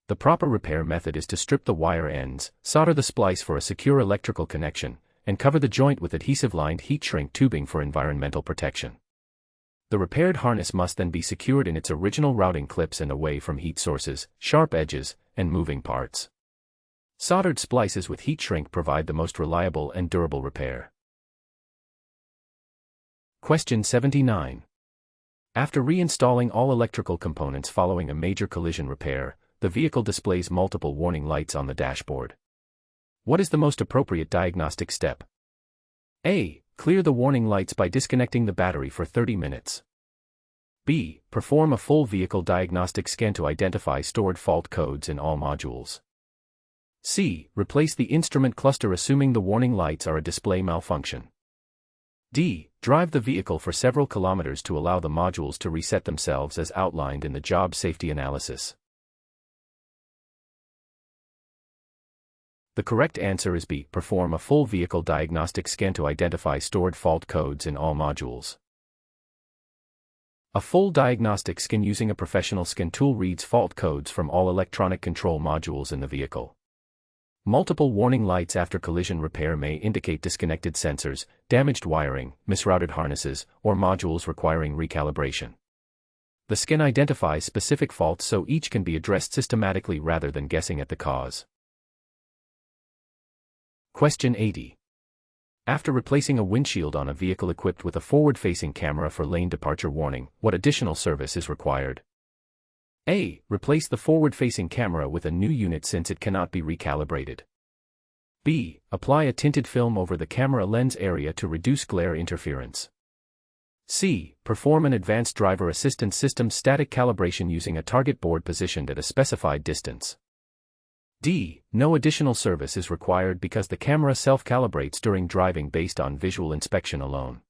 The proper repair method is to strip the wire ends, solder the splice for a secure electrical connection, and cover the joint with adhesive-lined heat shrink tubing for environmental protection. The repaired harness must then be secured in its original routing clips and away from heat sources, sharp edges, and moving parts. Soldered splices with heat shrink provide the most reliable and durable repair. Question 79. After reinstalling all electrical components following a major collision repair, the vehicle displays multiple warning lights on the dashboard. What is the most appropriate diagnostic step? A. Clear the warning lights by disconnecting the battery for 30 minutes. B. Perform a full vehicle diagnostic scan to identify stored fault codes in all modules. C. Replace the instrument cluster assuming the warning lights are a display malfunction. D. Drive the vehicle for several kilometers to allow the modules to reset themselves as outlined in the job safety analysis. The correct answer is B. Perform a full vehicle diagnostic scan to identify stored fault codes in all modules. A full diagnostic scan using a professional scan tool reads fault codes from all electronic control modules in the vehicle. Multiple warning lights after collision repair may indicate disconnected sensors, damaged wiring, misrouted harnesses, or modules requiring recalibration. The scan identifies specific faults so each can be addressed systematically rather than guessing at the cause. Question 80. After replacing a windshield on a vehicle equipped with a forward-facing camera for lane departure warning, what additional service is required? A. Replace the forward-facing camera with a new unit since it cannot be recalibrated. B. Apply a tinted film over the camera lens area to reduce glare interference. C. Perform an advanced driver assistance system static calibration using a target board positioned at a specified distance. D. No additional service is required because the camera self-calibrates during driving based on visual inspection alone.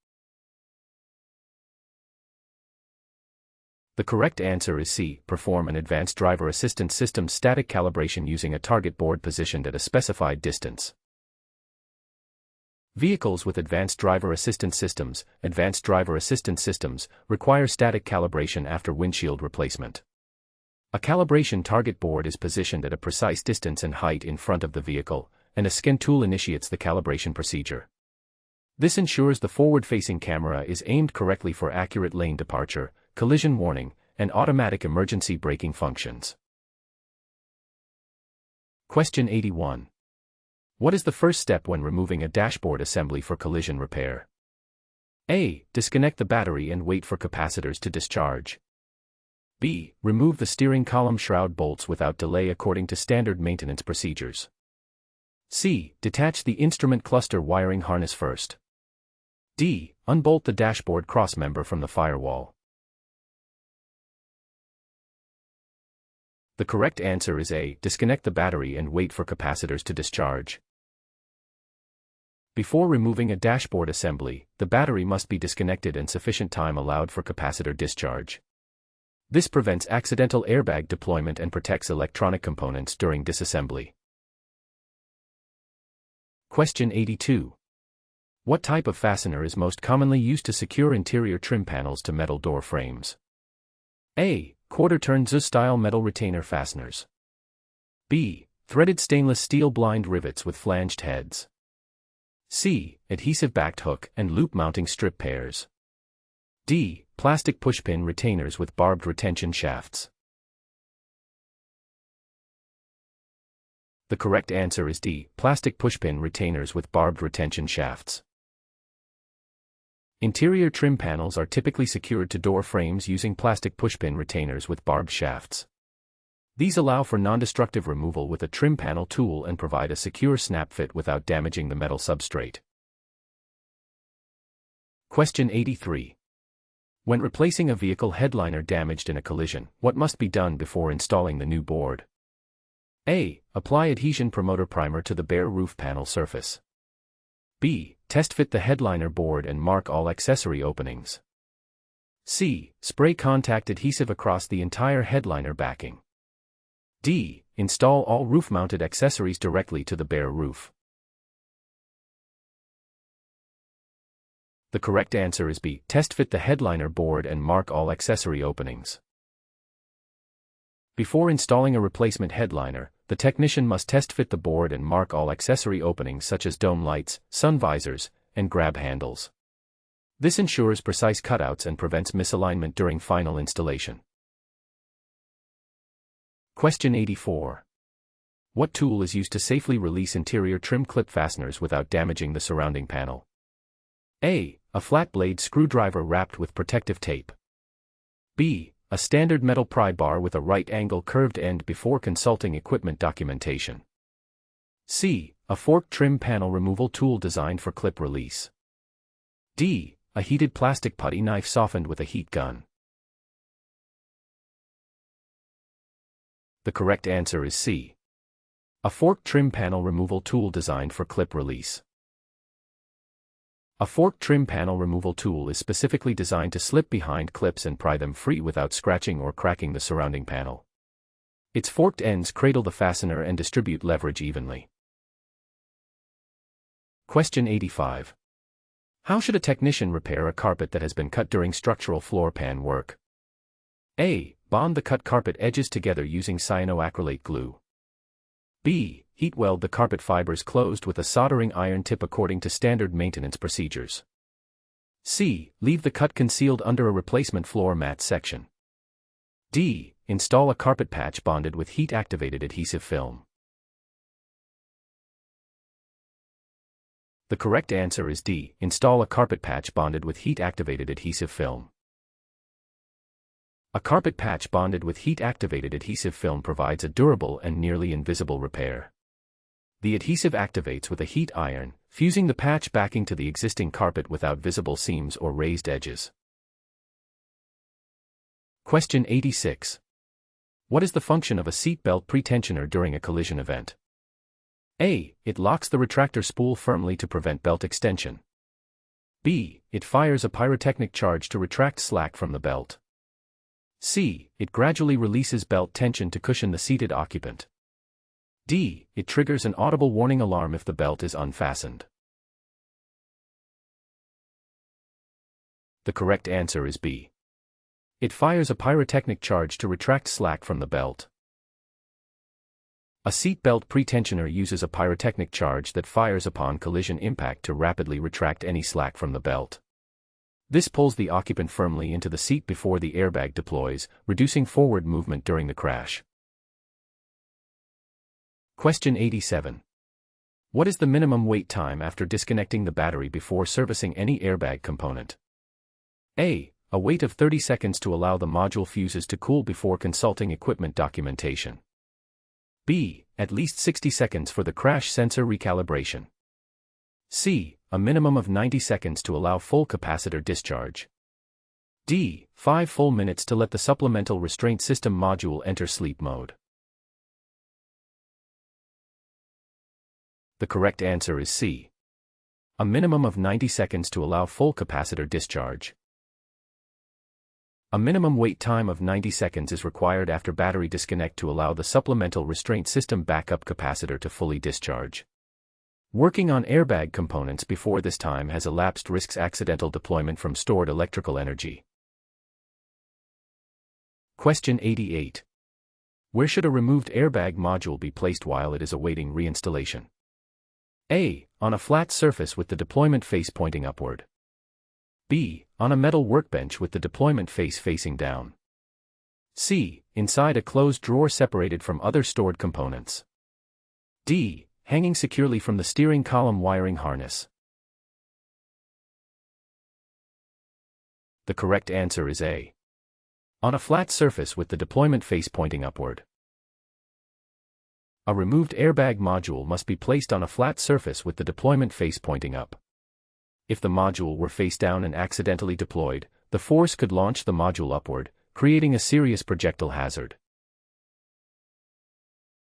The correct answer is C. Perform an advanced driver assistance system static calibration using a target board positioned at a specified distance. Vehicles with advanced driver assistance systems require static calibration after windshield replacement. A calibration target board is positioned at a precise distance and height in front of the vehicle, and a scan tool initiates the calibration procedure. This ensures the forward-facing camera is aimed correctly for accurate lane departure, collision warning, and automatic emergency braking functions. Question 81. What is the first step when removing a dashboard assembly for collision repair? A. Disconnect the battery and wait for capacitors to discharge. B. Remove the steering column shroud bolts without delay according to standard maintenance procedures. C. Detach the instrument cluster wiring harness first. D. Unbolt the dashboard crossmember from the firewall. The correct answer is A. Disconnect the battery and wait for capacitors to discharge. Before removing a dashboard assembly, the battery must be disconnected and sufficient time allowed for capacitor discharge. This prevents accidental airbag deployment and protects electronic components during disassembly. Question 82. What type of fastener is most commonly used to secure interior trim panels to metal door frames? A. Quarter-turn ZUS-style metal retainer fasteners. B. Threaded stainless steel blind rivets with flanged heads. C. Adhesive backed hook and loop mounting strip pairs. D. Plastic pushpin retainers with barbed retention shafts. The correct answer is D. Plastic pushpin retainers with barbed retention shafts. Interior trim panels are typically secured to door frames using plastic pushpin retainers with barbed shafts. These allow for non-destructive removal with a trim panel tool and provide a secure snap fit without damaging the metal substrate. Question 83. When replacing a vehicle headliner damaged in a collision, what must be done before installing the new board? A. Apply adhesion promoter primer to the bare roof panel surface. B. Test fit the headliner board and mark all accessory openings. C. Spray contact adhesive across the entire headliner backing. D. Install all roof-mounted accessories directly to the bare roof. The correct answer is B. Test fit the headliner board and mark all accessory openings. Before installing a replacement headliner, the technician must test fit the board and mark all accessory openings such as dome lights, sun visors, and grab handles. This ensures precise cutouts and prevents misalignment during final installation. Question 84. What tool is used to safely release interior trim clip fasteners without damaging the surrounding panel? A. A flat blade screwdriver wrapped with protective tape. B. A standard metal pry bar with a right angle curved end before consulting equipment documentation. C. A forked trim panel removal tool designed for clip release. D. A heated plastic putty knife softened with a heat gun. The correct answer is C. A forked trim panel removal tool designed for clip release. A forked trim panel removal tool is specifically designed to slip behind clips and pry them free without scratching or cracking the surrounding panel. Its forked ends cradle the fastener and distribute leverage evenly. Question 85. How should a technician repair a carpet that has been cut during structural floor pan work? A. Bond the cut carpet edges together using cyanoacrylate glue. B. Heat weld the carpet fibers closed with a soldering iron tip according to standard maintenance procedures. C. Leave the cut concealed under a replacement floor mat section. D. Install a carpet patch bonded with heat-activated adhesive film. The correct answer is D. Install a carpet patch bonded with heat-activated adhesive film. A carpet patch bonded with heat-activated adhesive film provides a durable and nearly invisible repair. The adhesive activates with a heat iron, fusing the patch backing to the existing carpet without visible seams or raised edges. Question 86. What is the function of a seat belt pretensioner during a collision event? A. It locks the retractor spool firmly to prevent belt extension. B. It fires a pyrotechnic charge to retract slack from the belt. C. It gradually releases belt tension to cushion the seated occupant. D. It triggers an audible warning alarm if the belt is unfastened. The correct answer is B. It fires a pyrotechnic charge to retract slack from the belt. A seat belt pretensioner uses a pyrotechnic charge that fires upon collision impact to rapidly retract any slack from the belt. This pulls the occupant firmly into the seat before the airbag deploys, reducing forward movement during the crash. Question 87. What is the minimum wait time after disconnecting the battery before servicing any airbag component? A. A wait of 30 seconds to allow the module fuses to cool before consulting equipment documentation. B. At least 60 seconds for the crash sensor recalibration. C. A minimum of 90 seconds to allow full capacitor discharge. D. 5 full minutes to let the supplemental restraint system module enter sleep mode. The correct answer is C. A minimum of 90 seconds to allow full capacitor discharge. A minimum wait time of 90 seconds is required after battery disconnect to allow the supplemental restraint system backup capacitor to fully discharge. Working on airbag components before this time has elapsed risks accidental deployment from stored electrical energy. Question 88. Where should a removed airbag module be placed while it is awaiting reinstallation? A. On a flat surface with the deployment face pointing upward. B. On a metal workbench with the deployment face facing down. C. Inside a closed drawer separated from other stored components. D. Hanging securely from the steering column wiring harness. The correct answer is A. On a flat surface with the deployment face pointing upward. A removed airbag module must be placed on a flat surface with the deployment face pointing up. If the module were face down and accidentally deployed, the force could launch the module upward, creating a serious projectile hazard.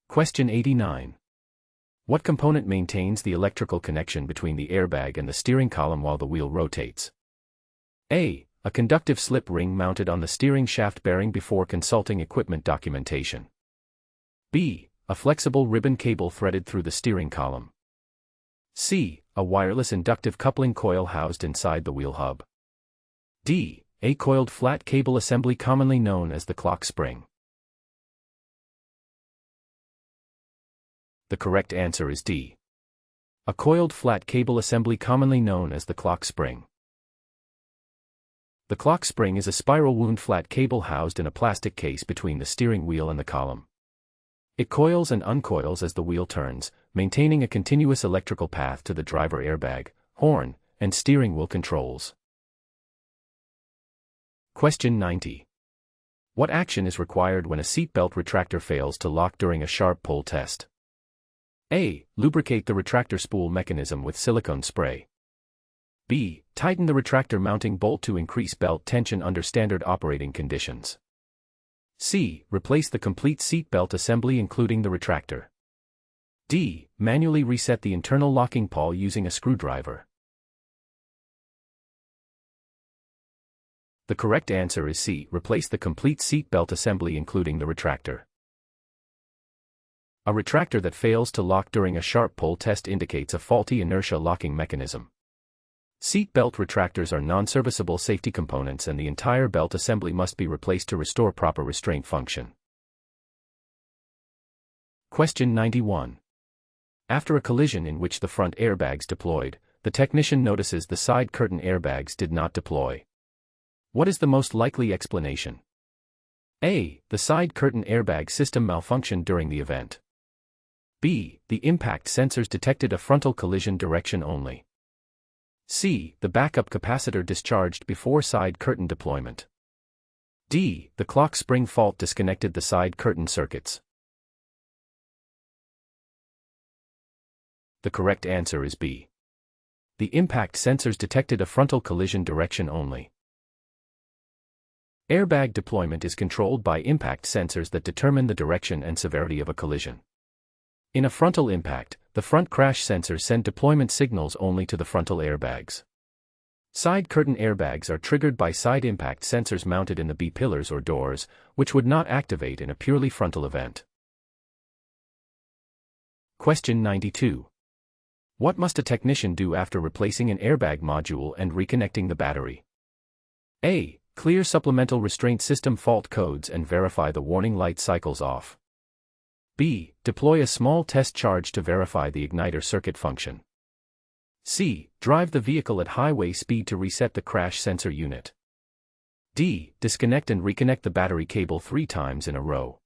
Question 89. What component maintains the electrical connection between the airbag and the steering column while the wheel rotates? A. A conductive slip ring mounted on the steering shaft bearing before consulting equipment documentation. B. A flexible ribbon cable threaded through the steering column. C. A wireless inductive coupling coil housed inside the wheel hub. D. A coiled flat cable assembly commonly known as the clock spring. The correct answer is D. A coiled flat cable assembly commonly known as the clock spring. The clock spring is a spiral wound flat cable housed in a plastic case between the steering wheel and the column. It coils and uncoils as the wheel turns, maintaining a continuous electrical path to the driver airbag, horn, and steering wheel controls. Question 90. What action is required when a seatbelt retractor fails to lock during a sharp pull test? A. Lubricate the retractor spool mechanism with silicone spray. B. Tighten the retractor mounting bolt to increase belt tension under standard operating conditions. C. Replace the complete seat belt assembly including the retractor. D. Manually reset the internal locking pawl using a screwdriver. The correct answer is C. Replace the complete seat belt assembly including the retractor. A retractor that fails to lock during a sharp pull test indicates a faulty inertia locking mechanism. Seat belt retractors are non-serviceable safety components and the entire belt assembly must be replaced to restore proper restraint function. Question 91. After a collision in which the front airbags deployed, the technician notices the side curtain airbags did not deploy. What is the most likely explanation? A. The side curtain airbag system malfunctioned during the event. B. The impact sensors detected a frontal collision direction only. C. The backup capacitor discharged before side curtain deployment. D. The clock spring fault disconnected the side curtain circuits. The correct answer is B. The impact sensors detected a frontal collision direction only. Airbag deployment is controlled by impact sensors that determine the direction and severity of a collision. In a frontal impact, the front crash sensors send deployment signals only to the frontal airbags. Side curtain airbags are triggered by side impact sensors mounted in the B-pillars or doors, which would not activate in a purely frontal event. Question 92. What must a technician do after replacing an airbag module and reconnecting the battery? A. Clear supplemental restraint system fault codes and verify the warning light cycles off. B. Deploy a small test charge to verify the igniter circuit function. C. Drive the vehicle at highway speed to reset the crash sensor unit. D. Disconnect and reconnect the battery cable 3 times in a row.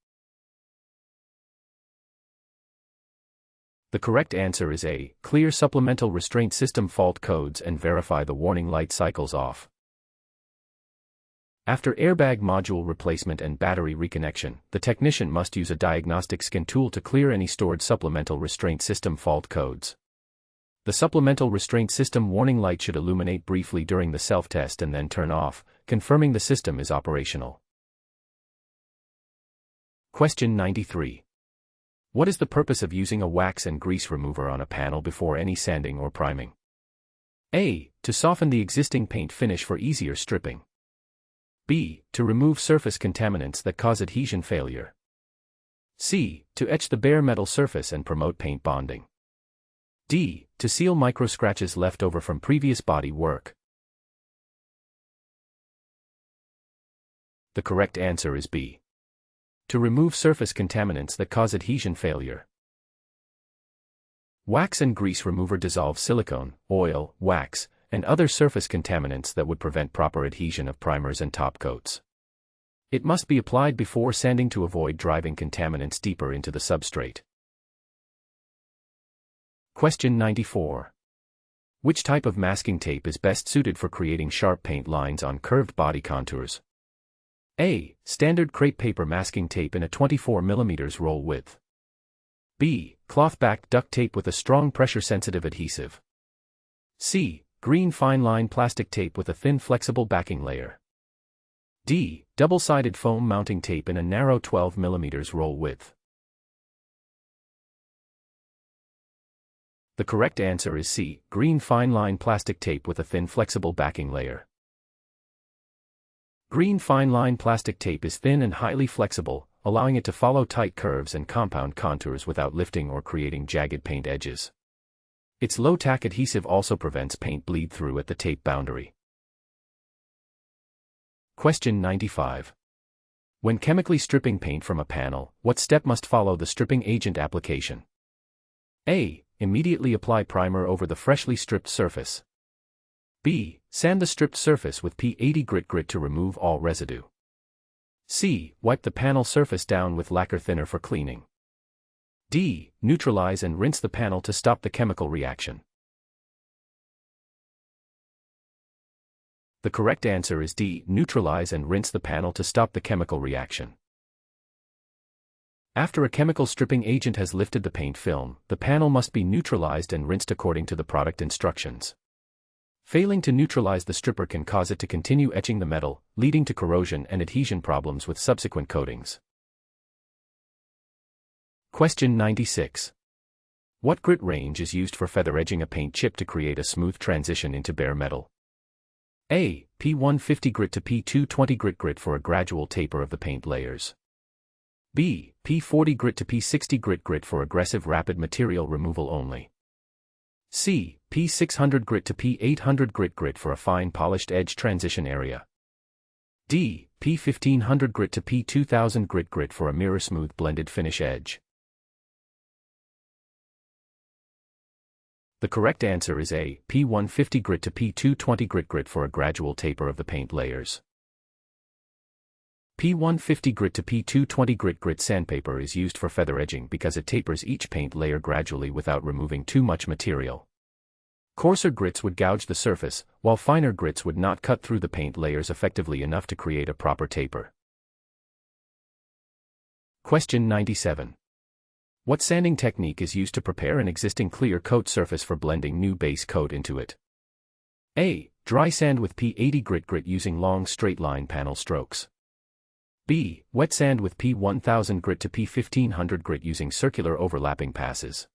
The correct answer is A. Clear supplemental restraint system fault codes and verify the warning light cycles off. After airbag module replacement and battery reconnection, the technician must use a diagnostic scan tool to clear any stored supplemental restraint system fault codes. The supplemental restraint system warning light should illuminate briefly during the self-test and then turn off, confirming the system is operational. Question 93. What is the purpose of using a wax and grease remover on a panel before any sanding or priming? A. To soften the existing paint finish for easier stripping. B. To remove surface contaminants that cause adhesion failure. C. To etch the bare metal surface and promote paint bonding. D. To seal micro scratches left over from previous body work. The correct answer is B. To remove surface contaminants that cause adhesion failure. Wax and grease remover dissolves silicone, oil, wax, and other surface contaminants that would prevent proper adhesion of primers and top coats. It must be applied before sanding to avoid driving contaminants deeper into the substrate. Question 94. Which type of masking tape is best suited for creating sharp paint lines on curved body contours? A. Standard crepe paper masking tape in a 24 mm roll width. B. Cloth-backed duct tape with a strong pressure-sensitive adhesive. C. Green fine-line plastic tape with a thin flexible backing layer. D. Double-sided foam mounting tape in a narrow 12 mm roll width. The correct answer is C. Green fine-line plastic tape with a thin flexible backing layer. Green fine-line plastic tape is thin and highly flexible, allowing it to follow tight curves and compound contours without lifting or creating jagged paint edges. Its low-tack adhesive also prevents paint bleed-through at the tape boundary. Question 95. When chemically stripping paint from a panel, what step must follow the stripping agent application? A. Immediately apply primer over the freshly stripped surface. B. Sand the stripped surface with P80 grit to remove all residue. C. Wipe the panel surface down with lacquer thinner for cleaning. D. Neutralize and rinse the panel to stop the chemical reaction. The correct answer is D. Neutralize and rinse the panel to stop the chemical reaction. After a chemical stripping agent has lifted the paint film, the panel must be neutralized and rinsed according to the product instructions. Failing to neutralize the stripper can cause it to continue etching the metal, leading to corrosion and adhesion problems with subsequent coatings. Question 96. What grit range is used for feather edging a paint chip to create a smooth transition into bare metal? A. P150 grit to P220 grit for a gradual taper of the paint layers. B. P40 grit to P60 grit for aggressive rapid material removal only. C. P600 grit to P800 grit for a fine polished edge transition area. D. P1500 grit to P2000 grit for a mirror smooth blended finish edge. The correct answer is A. P150 grit to P220 grit for a gradual taper of the paint layers. P150 grit to P220 grit sandpaper is used for feather edging because it tapers each paint layer gradually without removing too much material. Coarser grits would gouge the surface, while finer grits would not cut through the paint layers effectively enough to create a proper taper. Question 97. What sanding technique is used to prepare an existing clear coat surface for blending new base coat into it? A. Dry sand with P80 grit using long straight line panel strokes. B. Wet sand with P1000 grit to P1500 grit using circular overlapping passes.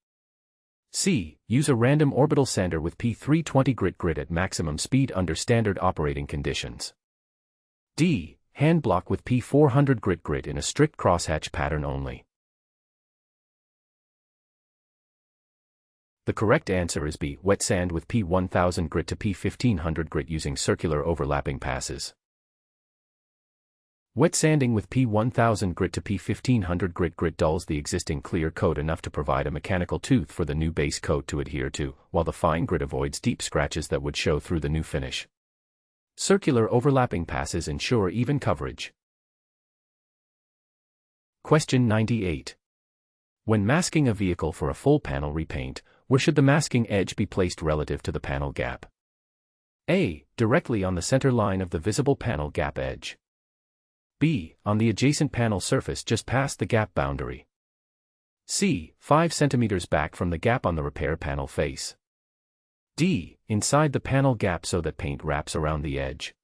C. Use a random orbital sander with P320 grit at maximum speed under standard operating conditions. D. Hand block with P400 grit in a strict crosshatch pattern only. The correct answer is B. Wet sand with P1000 grit to P1500 grit using circular overlapping passes. Wet sanding with P1000 grit to P1500 grit dulls the existing clear coat enough to provide a mechanical tooth for the new base coat to adhere to, while the fine grit avoids deep scratches that would show through the new finish. Circular overlapping passes ensure even coverage. Question 98. When masking a vehicle for a full panel repaint, where should the masking edge be placed relative to the panel gap? A. Directly on the center line of the visible panel gap edge. B. On the adjacent panel surface just past the gap boundary. C. 5 cm back from the gap on the repair panel face. D. Inside the panel gap so that paint wraps around the edge.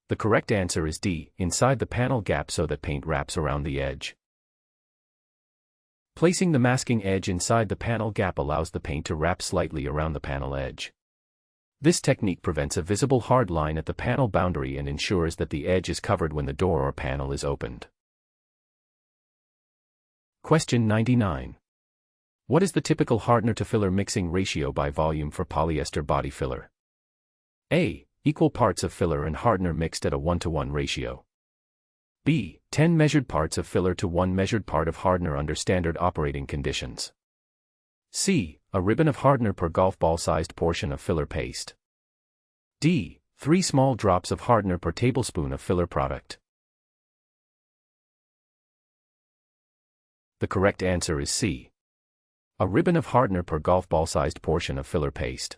The correct answer is D. Inside the panel gap so that paint wraps around the edge. Placing the masking edge inside the panel gap allows the paint to wrap slightly around the panel edge. This technique prevents a visible hard line at the panel boundary and ensures that the edge is covered when the door or panel is opened. Question 99. What is the typical hardener to filler mixing ratio by volume for polyester body filler? A. Equal parts of filler and hardener mixed at a 1:1 ratio. B. 10 measured parts of filler to 1 measured part of hardener under standard operating conditions. C. A ribbon of hardener per golf ball-sized portion of filler paste. D. 3 small drops of hardener per tablespoon of filler product. The correct answer is C. A ribbon of hardener per golf ball-sized portion of filler paste.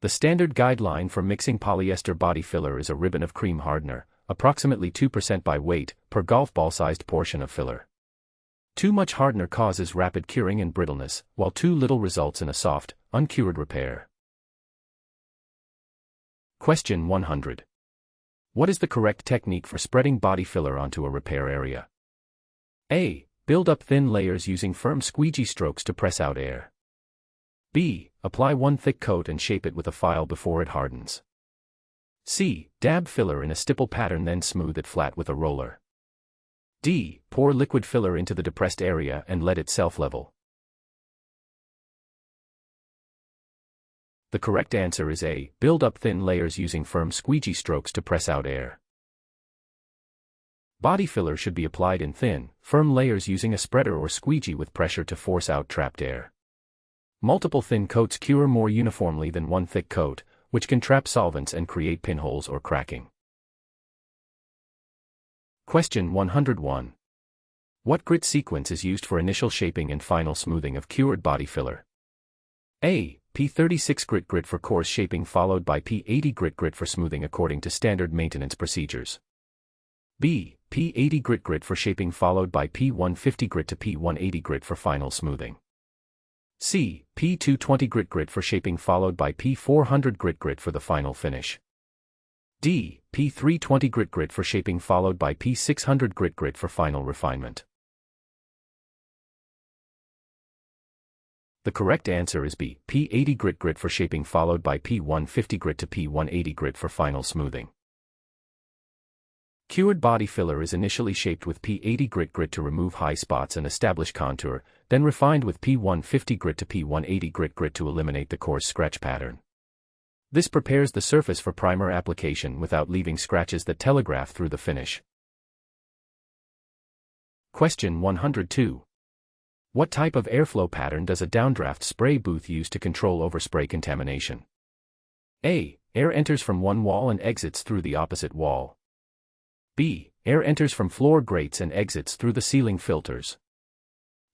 The standard guideline for mixing polyester body filler is a ribbon of cream hardener, approximately 2% by weight, per golf ball-sized portion of filler. Too much hardener causes rapid curing and brittleness, while too little results in a soft, uncured repair. Question 100. What is the correct technique for spreading body filler onto a repair area? A. Build up thin layers using firm squeegee strokes to press out air. B. Apply one thick coat and shape it with a file before it hardens. C. Dab filler in a stipple pattern then smooth it flat with a roller. D. Pour liquid filler into the depressed area and let it self-level. The correct answer is A. Build up thin layers using firm squeegee strokes to press out air. Body filler should be applied in thin, firm layers using a spreader or squeegee with pressure to force out trapped air. Multiple thin coats cure more uniformly than one thick coat, which can trap solvents and create pinholes or cracking. Question 101. What grit sequence is used for initial shaping and final smoothing of cured body filler? A. P36 grit for coarse shaping followed by P80 grit for smoothing according to standard maintenance procedures. B. P80 grit for shaping followed by P150 grit to P180 grit for final smoothing. C. P220 grit for shaping followed by P400 grit for the final finish. D. P320 grit for shaping followed by P600 grit for final refinement. The correct answer is B. P80 grit for shaping followed by P150 grit to P180 grit for final smoothing. Cured body filler is initially shaped with P80 grit to remove high spots and establish contour, then refined with P150 grit to P180 grit to eliminate the coarse scratch pattern. This prepares the surface for primer application without leaving scratches that telegraph through the finish. Question 102. What type of airflow pattern does a downdraft spray booth use to control overspray contamination? A. Air enters from one wall and exits through the opposite wall. B. Air enters from floor grates and exits through the ceiling filters.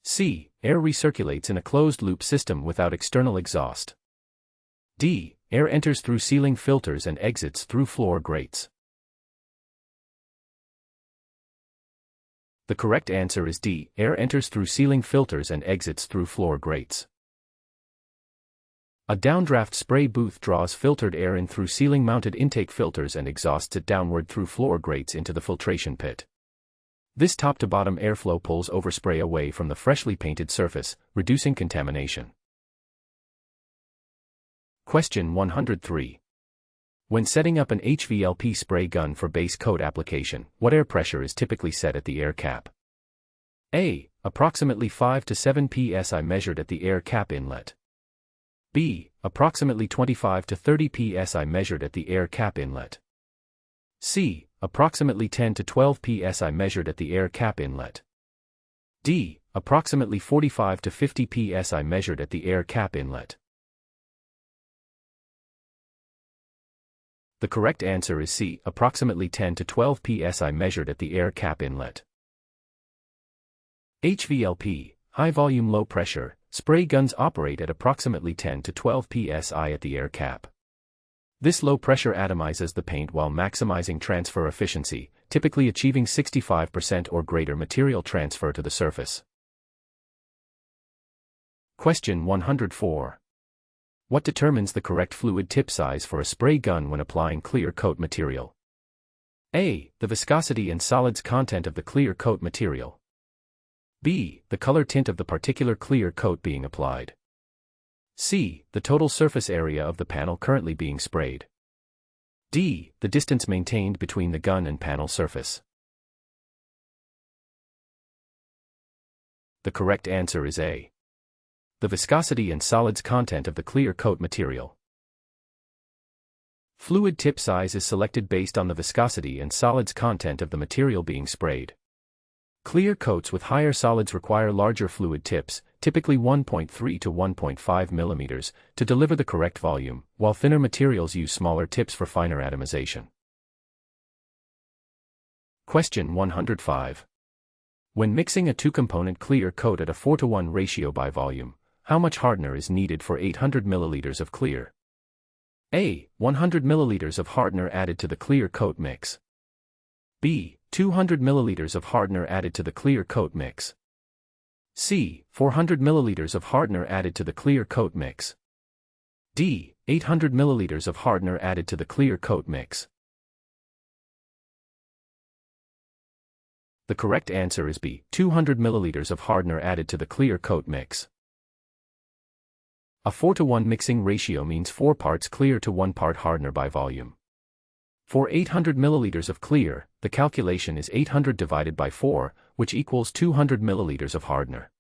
C. Air recirculates in a closed-loop system without external exhaust. D. Air enters through ceiling filters and exits through floor grates. The correct answer is D. Air enters through ceiling filters and exits through floor grates. A downdraft spray booth draws filtered air in through ceiling-mounted intake filters and exhausts it downward through floor grates into the filtration pit. This top-to-bottom airflow pulls overspray away from the freshly painted surface, reducing contamination. Question 103. When setting up an HVLP spray gun for base coat application, what air pressure is typically set at the air cap? A. Approximately 5 to 7 psi measured at the air cap inlet. B. Approximately 25 to 30 psi measured at the air cap inlet. C. Approximately 10 to 12 psi measured at the air cap inlet. D. Approximately 45 to 50 psi measured at the air cap inlet. The correct answer is C. Approximately 10 to 12 psi measured at the air cap inlet. HVLP, high volume low pressure, spray guns operate at approximately 10 to 12 psi at the air cap. This low pressure atomizes the paint while maximizing transfer efficiency, typically achieving 65% or greater material transfer to the surface. Question 104. What determines the correct fluid tip size for a spray gun when applying clear coat material? A. The viscosity and solids content of the clear coat material. B. The color tint of the particular clear coat being applied. C. The total surface area of the panel currently being sprayed. D. The distance maintained between the gun and panel surface. The correct answer is A. The viscosity and solids content of the clear coat material. Fluid tip size is selected based on the viscosity and solids content of the material being sprayed. Clear coats with higher solids require larger fluid tips, typically 1.3 to 1.5 mm, to deliver the correct volume, while thinner materials use smaller tips for finer atomization. Question 105. When mixing a two-component clear coat at a 4:1 ratio by volume, how much hardener is needed for 800 ml of clear? A. 100 ml of hardener added to the clear coat mix. B. 200 ml of hardener added to the clear coat mix. C. 400 ml of hardener added to the clear coat mix. D. 800 ml of hardener added to the clear coat mix. The correct answer is B. 200 ml of hardener added to the clear coat mix. A 4:1 mixing ratio means 4 parts clear to 1 part hardener by volume. For 800 ml of clear, the calculation is 800 divided by 4, which equals 200 ml of hardener.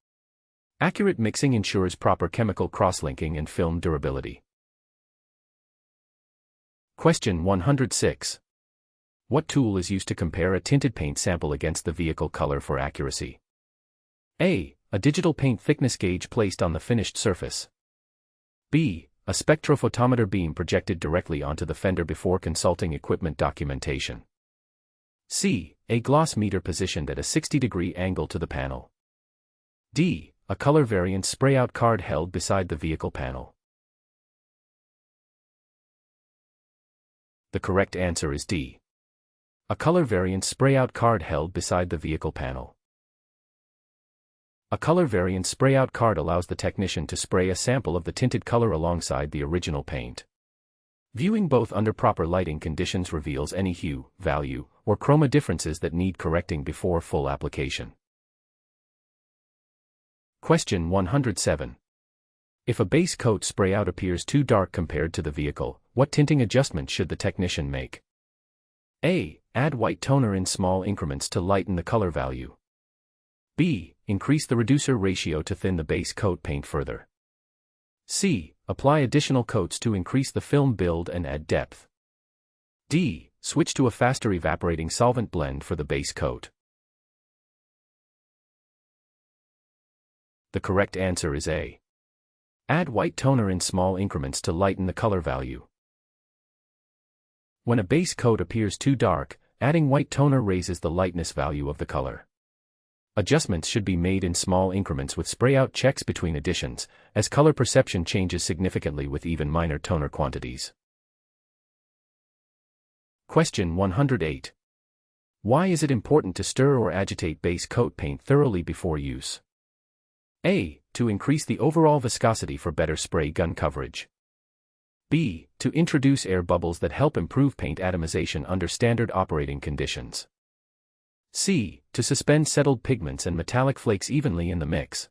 Accurate mixing ensures proper chemical cross-linking and film durability. Question 106. What tool is used to compare a tinted paint sample against the vehicle color for accuracy? A. A digital paint thickness gauge placed on the finished surface. B. A spectrophotometer beam projected directly onto the fender before consulting equipment documentation. C. A gloss meter positioned at a 60-degree angle to the panel. D. A color variant spray-out card held beside the vehicle panel. The correct answer is D. A color variant spray-out card held beside the vehicle panel. A color variant spray-out card allows the technician to spray a sample of the tinted color alongside the original paint. Viewing both under proper lighting conditions reveals any hue, value, or chroma differences that need correcting before full application. Question 107. If a base coat spray-out appears too dark compared to the vehicle, what tinting adjustment should the technician make? A. Add white toner in small increments to lighten the color value. B. Increase the reducer ratio to thin the base coat paint further. C. Apply additional coats to increase the film build and add depth. D. Switch to a faster evaporating solvent blend for the base coat. The correct answer is A. Add white toner in small increments to lighten the color value. When a base coat appears too dark, adding white toner raises the lightness value of the color. Adjustments should be made in small increments with spray-out checks between additions, as color perception changes significantly with even minor toner quantities. Question 108. Why is it important to stir or agitate base coat paint thoroughly before use? A. To increase the overall viscosity for better spray gun coverage. B. To introduce air bubbles that help improve paint atomization under standard operating conditions. C. To suspend settled pigments and metallic flakes evenly in the mix.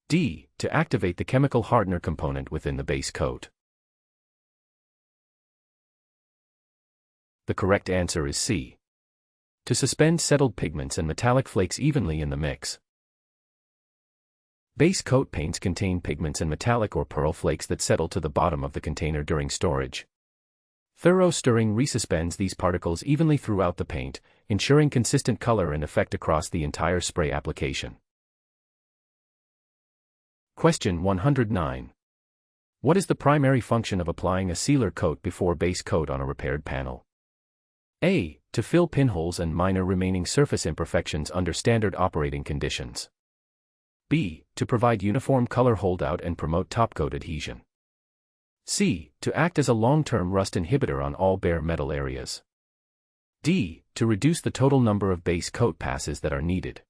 D. To activate the chemical hardener component within the base coat. The correct answer is C. To suspend settled pigments and metallic flakes evenly in the mix. Base coat paints contain pigments and metallic or pearl flakes that settle to the bottom of the container during storage. Thorough stirring resuspends these particles evenly throughout the paint, ensuring consistent color and effect across the entire spray application. Question 109. What is the primary function of applying a sealer coat before base coat on a repaired panel? A. To fill pinholes and minor remaining surface imperfections under standard operating conditions. B. To provide uniform color holdout and promote topcoat adhesion. C. To act as a long-term rust inhibitor on all bare metal areas. D. To reduce the total number of base coat passes that are needed.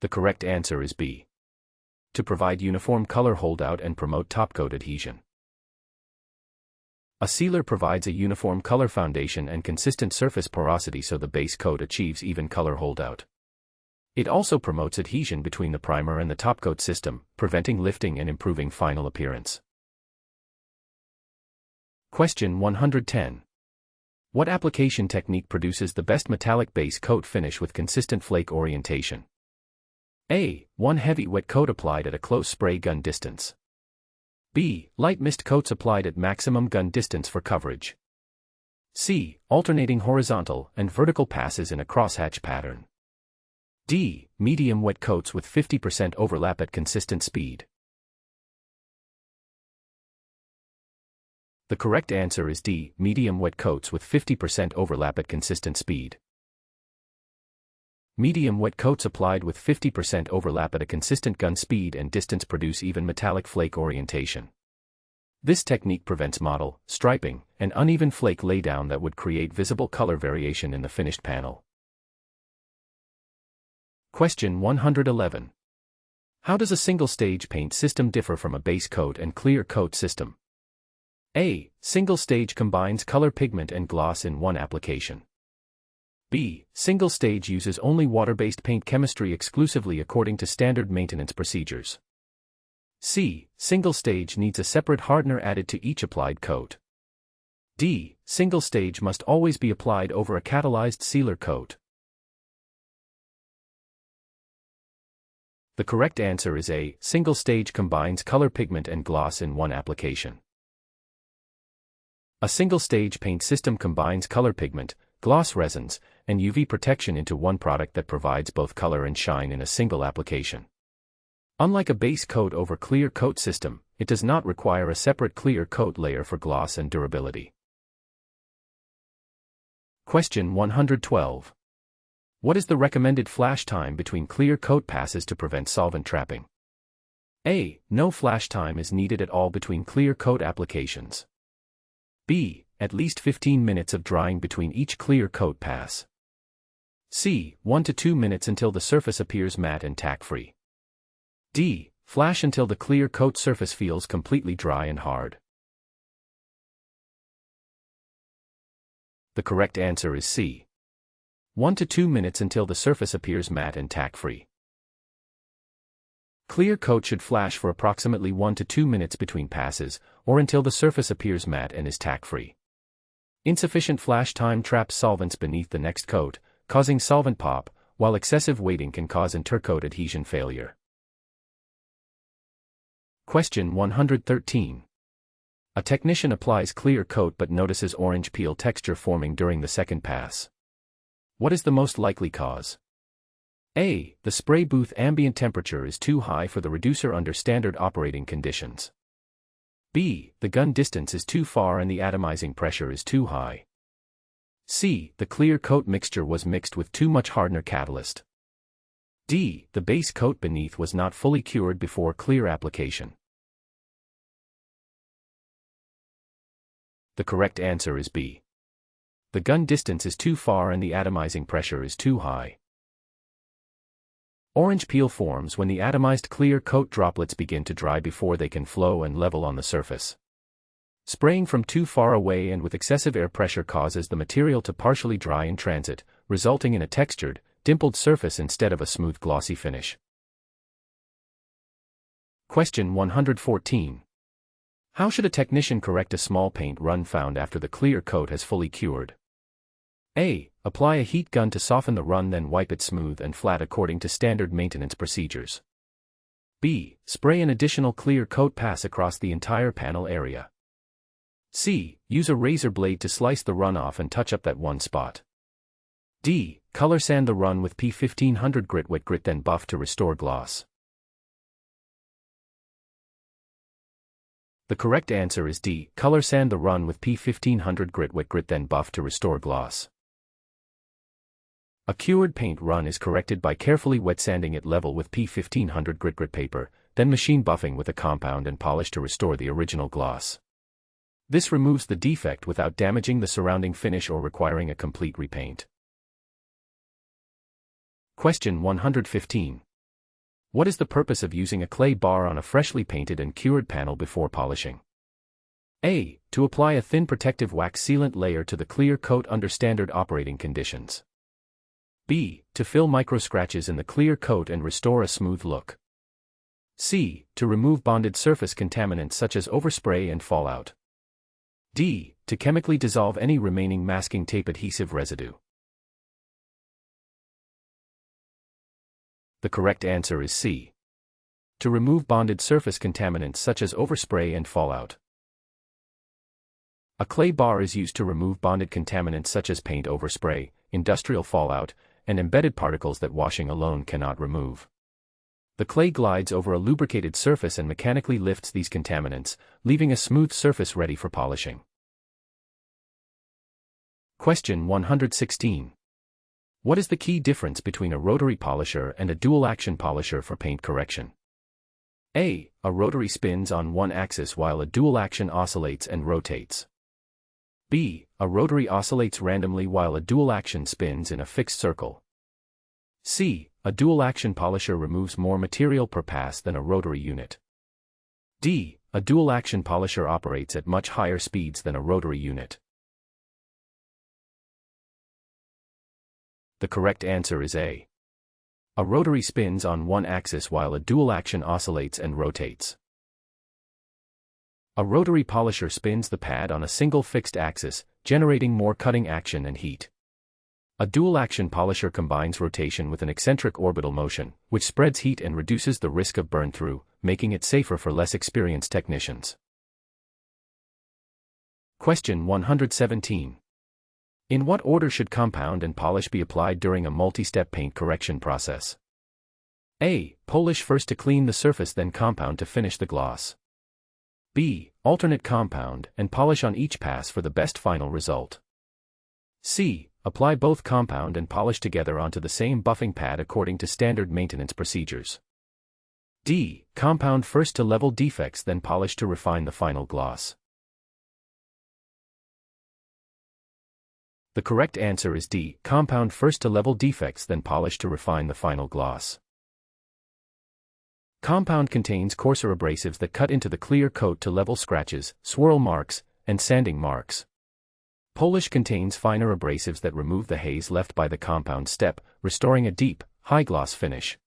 The correct answer is B. To provide uniform color holdout and promote topcoat adhesion. A sealer provides a uniform color foundation and consistent surface porosity so the base coat achieves even color holdout. It also promotes adhesion between the primer and the topcoat system, preventing lifting and improving final appearance. Question 110. What application technique produces the best metallic base coat finish with consistent flake orientation? A. 1 heavy wet coat applied at a close spray gun distance. B. Light mist coats applied at maximum gun distance for coverage. C. Alternating horizontal and vertical passes in a crosshatch pattern. D. Medium wet coats with 50% overlap at consistent speed. The correct answer is D. Medium wet coats with 50% overlap at consistent speed. Medium wet coats applied with 50% overlap at a consistent gun speed and distance produce even metallic flake orientation. This technique prevents mottle, striping, and uneven flake laydown that would create visible color variation in the finished panel. Question 111. How does a single-stage paint system differ from a base coat and clear coat system? A. Single-stage combines color pigment and gloss in one application. B. Single stage uses only water-based paint chemistry exclusively according to standard maintenance procedures. C. Single stage needs a separate hardener added to each applied coat. D. Single stage must always be applied over a catalyzed sealer coat. The correct answer is A. Single stage combines color pigment and gloss in one application. A single-stage paint system combines color pigment, gloss resins, and UV protection into one product that provides both color and shine in a single application. Unlike a base coat over clear coat system, it does not require a separate clear coat layer for gloss and durability. Question 112. What is the recommended flash time between clear coat passes to prevent solvent trapping? A. No flash time is needed at all between clear coat applications. B. At least 15 minutes of drying between each clear coat pass. C. 1 to 2 minutes until the surface appears matte and tack-free. D. Flash until the clear coat surface feels completely dry and hard. The correct answer is C. 1 to 2 minutes until the surface appears matte and tack-free. Clear coat should flash for approximately 1 to 2 minutes between passes, or until the surface appears matte and is tack-free. Insufficient flash time traps solvents beneath the next coat, causing solvent pop, while excessive weighting can cause intercoat adhesion failure. Question 113. A technician applies clear coat but notices orange peel texture forming during the second pass. What is the most likely cause? A. The spray booth ambient temperature is too high for the reducer under standard operating conditions. B. The gun distance is too far and the atomizing pressure is too high. C. The clear coat mixture was mixed with too much hardener catalyst. D. The base coat beneath was not fully cured before clear application. The correct answer is B. The gun distance is too far and the atomizing pressure is too high. Orange peel forms when the atomized clear coat droplets begin to dry before they can flow and level on the surface. Spraying from too far away and with excessive air pressure causes the material to partially dry in transit, resulting in a textured, dimpled surface instead of a smooth glossy finish. Question 114. How should a technician correct a small paint run found after the clear coat has fully cured? A. Apply a heat gun to soften the run, then wipe it smooth and flat according to standard maintenance procedures. B. Spray an additional clear coat pass across the entire panel area. C. Use a razor blade to slice the run off and touch up that one spot. D. Color sand the run with P1500 grit wet grit, then buff to restore gloss. The correct answer is D. Color sand the run with P1500 grit wet grit, then buff to restore gloss. A cured paint run is corrected by carefully wet sanding it level with P1500 grit paper, then machine buffing with a compound and polish to restore the original gloss. This removes the defect without damaging the surrounding finish or requiring a complete repaint. Question 115. What is the purpose of using a clay bar on a freshly painted and cured panel before polishing? A. To apply a thin protective wax sealant layer to the clear coat under standard operating conditions. B. To fill micro scratches in the clear coat and restore a smooth look. C. To remove bonded surface contaminants such as overspray and fallout. D. To chemically dissolve any remaining masking tape adhesive residue. The correct answer is C. To remove bonded surface contaminants such as overspray and fallout. A clay bar is used to remove bonded contaminants such as paint overspray, industrial fallout, and embedded particles that washing alone cannot remove. The clay glides over a lubricated surface and mechanically lifts these contaminants, leaving a smooth surface ready for polishing. Question 116. What is the key difference between a rotary polisher and a dual-action polisher for paint correction? A. A rotary spins on one axis while a dual-action oscillates and rotates. B. A rotary oscillates randomly while a dual-action spins in a fixed circle. C. A dual-action polisher removes more material per pass than a rotary unit. D. A dual-action polisher operates at much higher speeds than a rotary unit. The correct answer is A. A rotary spins on one axis while a dual-action oscillates and rotates. A rotary polisher spins the pad on a single fixed axis, generating more cutting action and heat. A dual-action polisher combines rotation with an eccentric orbital motion, which spreads heat and reduces the risk of burn-through, making it safer for less experienced technicians. Question 117. In what order should compound and polish be applied during a multi-step paint correction process? A. Polish first to clean the surface, then compound to finish the gloss. B. Alternate compound and polish on each pass for the best final result. C. Apply both compound and polish together onto the same buffing pad according to standard maintenance procedures. D. Compound first to level defects, then polish to refine the final gloss. The correct answer is D. Compound first to level defects, then polish to refine the final gloss. Compound contains coarser abrasives that cut into the clear coat to level scratches, swirl marks, and sanding marks. Polish contains finer abrasives that remove the haze left by the compound step, restoring a deep, high-gloss finish.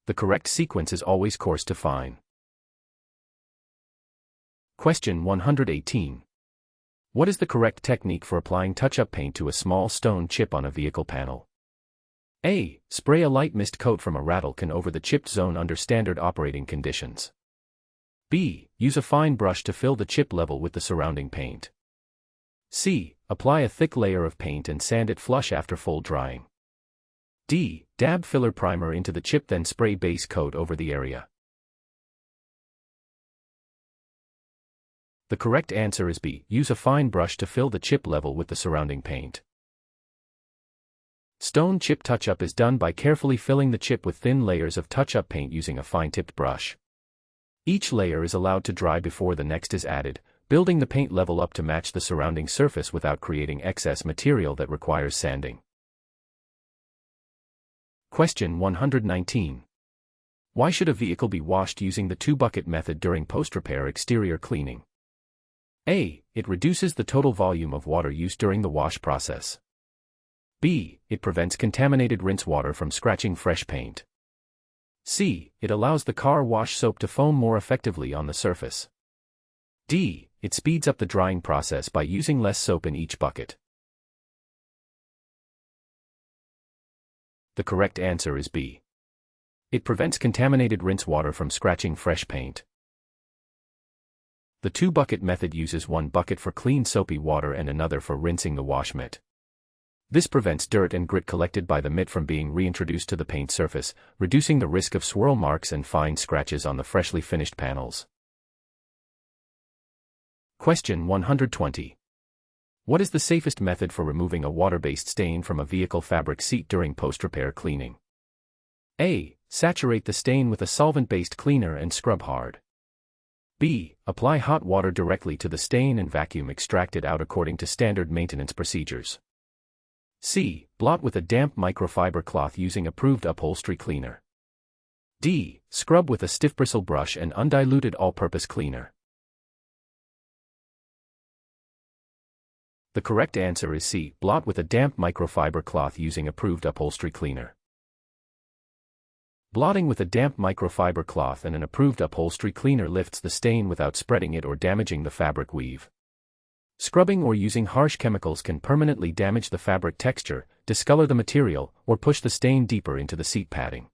The correct sequence is always coarse to fine. Question 118. What is the correct technique for applying touch-up paint to a small stone chip on a vehicle panel? A. Spray a light mist coat from a rattle can over the chipped zone under standard operating conditions. B. Use a fine brush to fill the chip level with the surrounding paint. C. Apply a thick layer of paint and sand it flush after full drying. D. Dab filler primer into the chip, then spray base coat over the area. The correct answer is B. Use a fine brush to fill the chip level with the surrounding paint. Stone chip touch-up is done by carefully filling the chip with thin layers of touch-up paint using a fine-tipped brush. Each layer is allowed to dry before the next is added, building the paint level up to match the surrounding surface without creating excess material that requires sanding. Question 119. Why should a vehicle be washed using the two-bucket method during post-repair exterior cleaning? A. It reduces the total volume of water used during the wash process. B. It prevents contaminated rinse water from scratching fresh paint. C. It allows the car wash soap to foam more effectively on the surface. D. It speeds up the drying process by using less soap in each bucket. The correct answer is B. It prevents contaminated rinse water from scratching fresh paint. The two-bucket method uses one bucket for clean soapy water and another for rinsing the wash mitt. This prevents dirt and grit collected by the mitt from being reintroduced to the paint surface, reducing the risk of swirl marks and fine scratches on the freshly finished panels. Question 120. What is the safest method for removing a water-based stain from a vehicle fabric seat during post-repair cleaning? A. Saturate the stain with a solvent-based cleaner and scrub hard. B. Apply hot water directly to the stain and vacuum extract it out according to standard maintenance procedures. C. Blot with a damp microfiber cloth using approved upholstery cleaner. D. Scrub with a stiff bristle brush and undiluted all-purpose cleaner. The correct answer is C. Blot with a damp microfiber cloth using approved upholstery cleaner. Blotting with a damp microfiber cloth and an approved upholstery cleaner lifts the stain without spreading it or damaging the fabric weave. Scrubbing or using harsh chemicals can permanently damage the fabric texture, discolor the material, or push the stain deeper into the seat padding.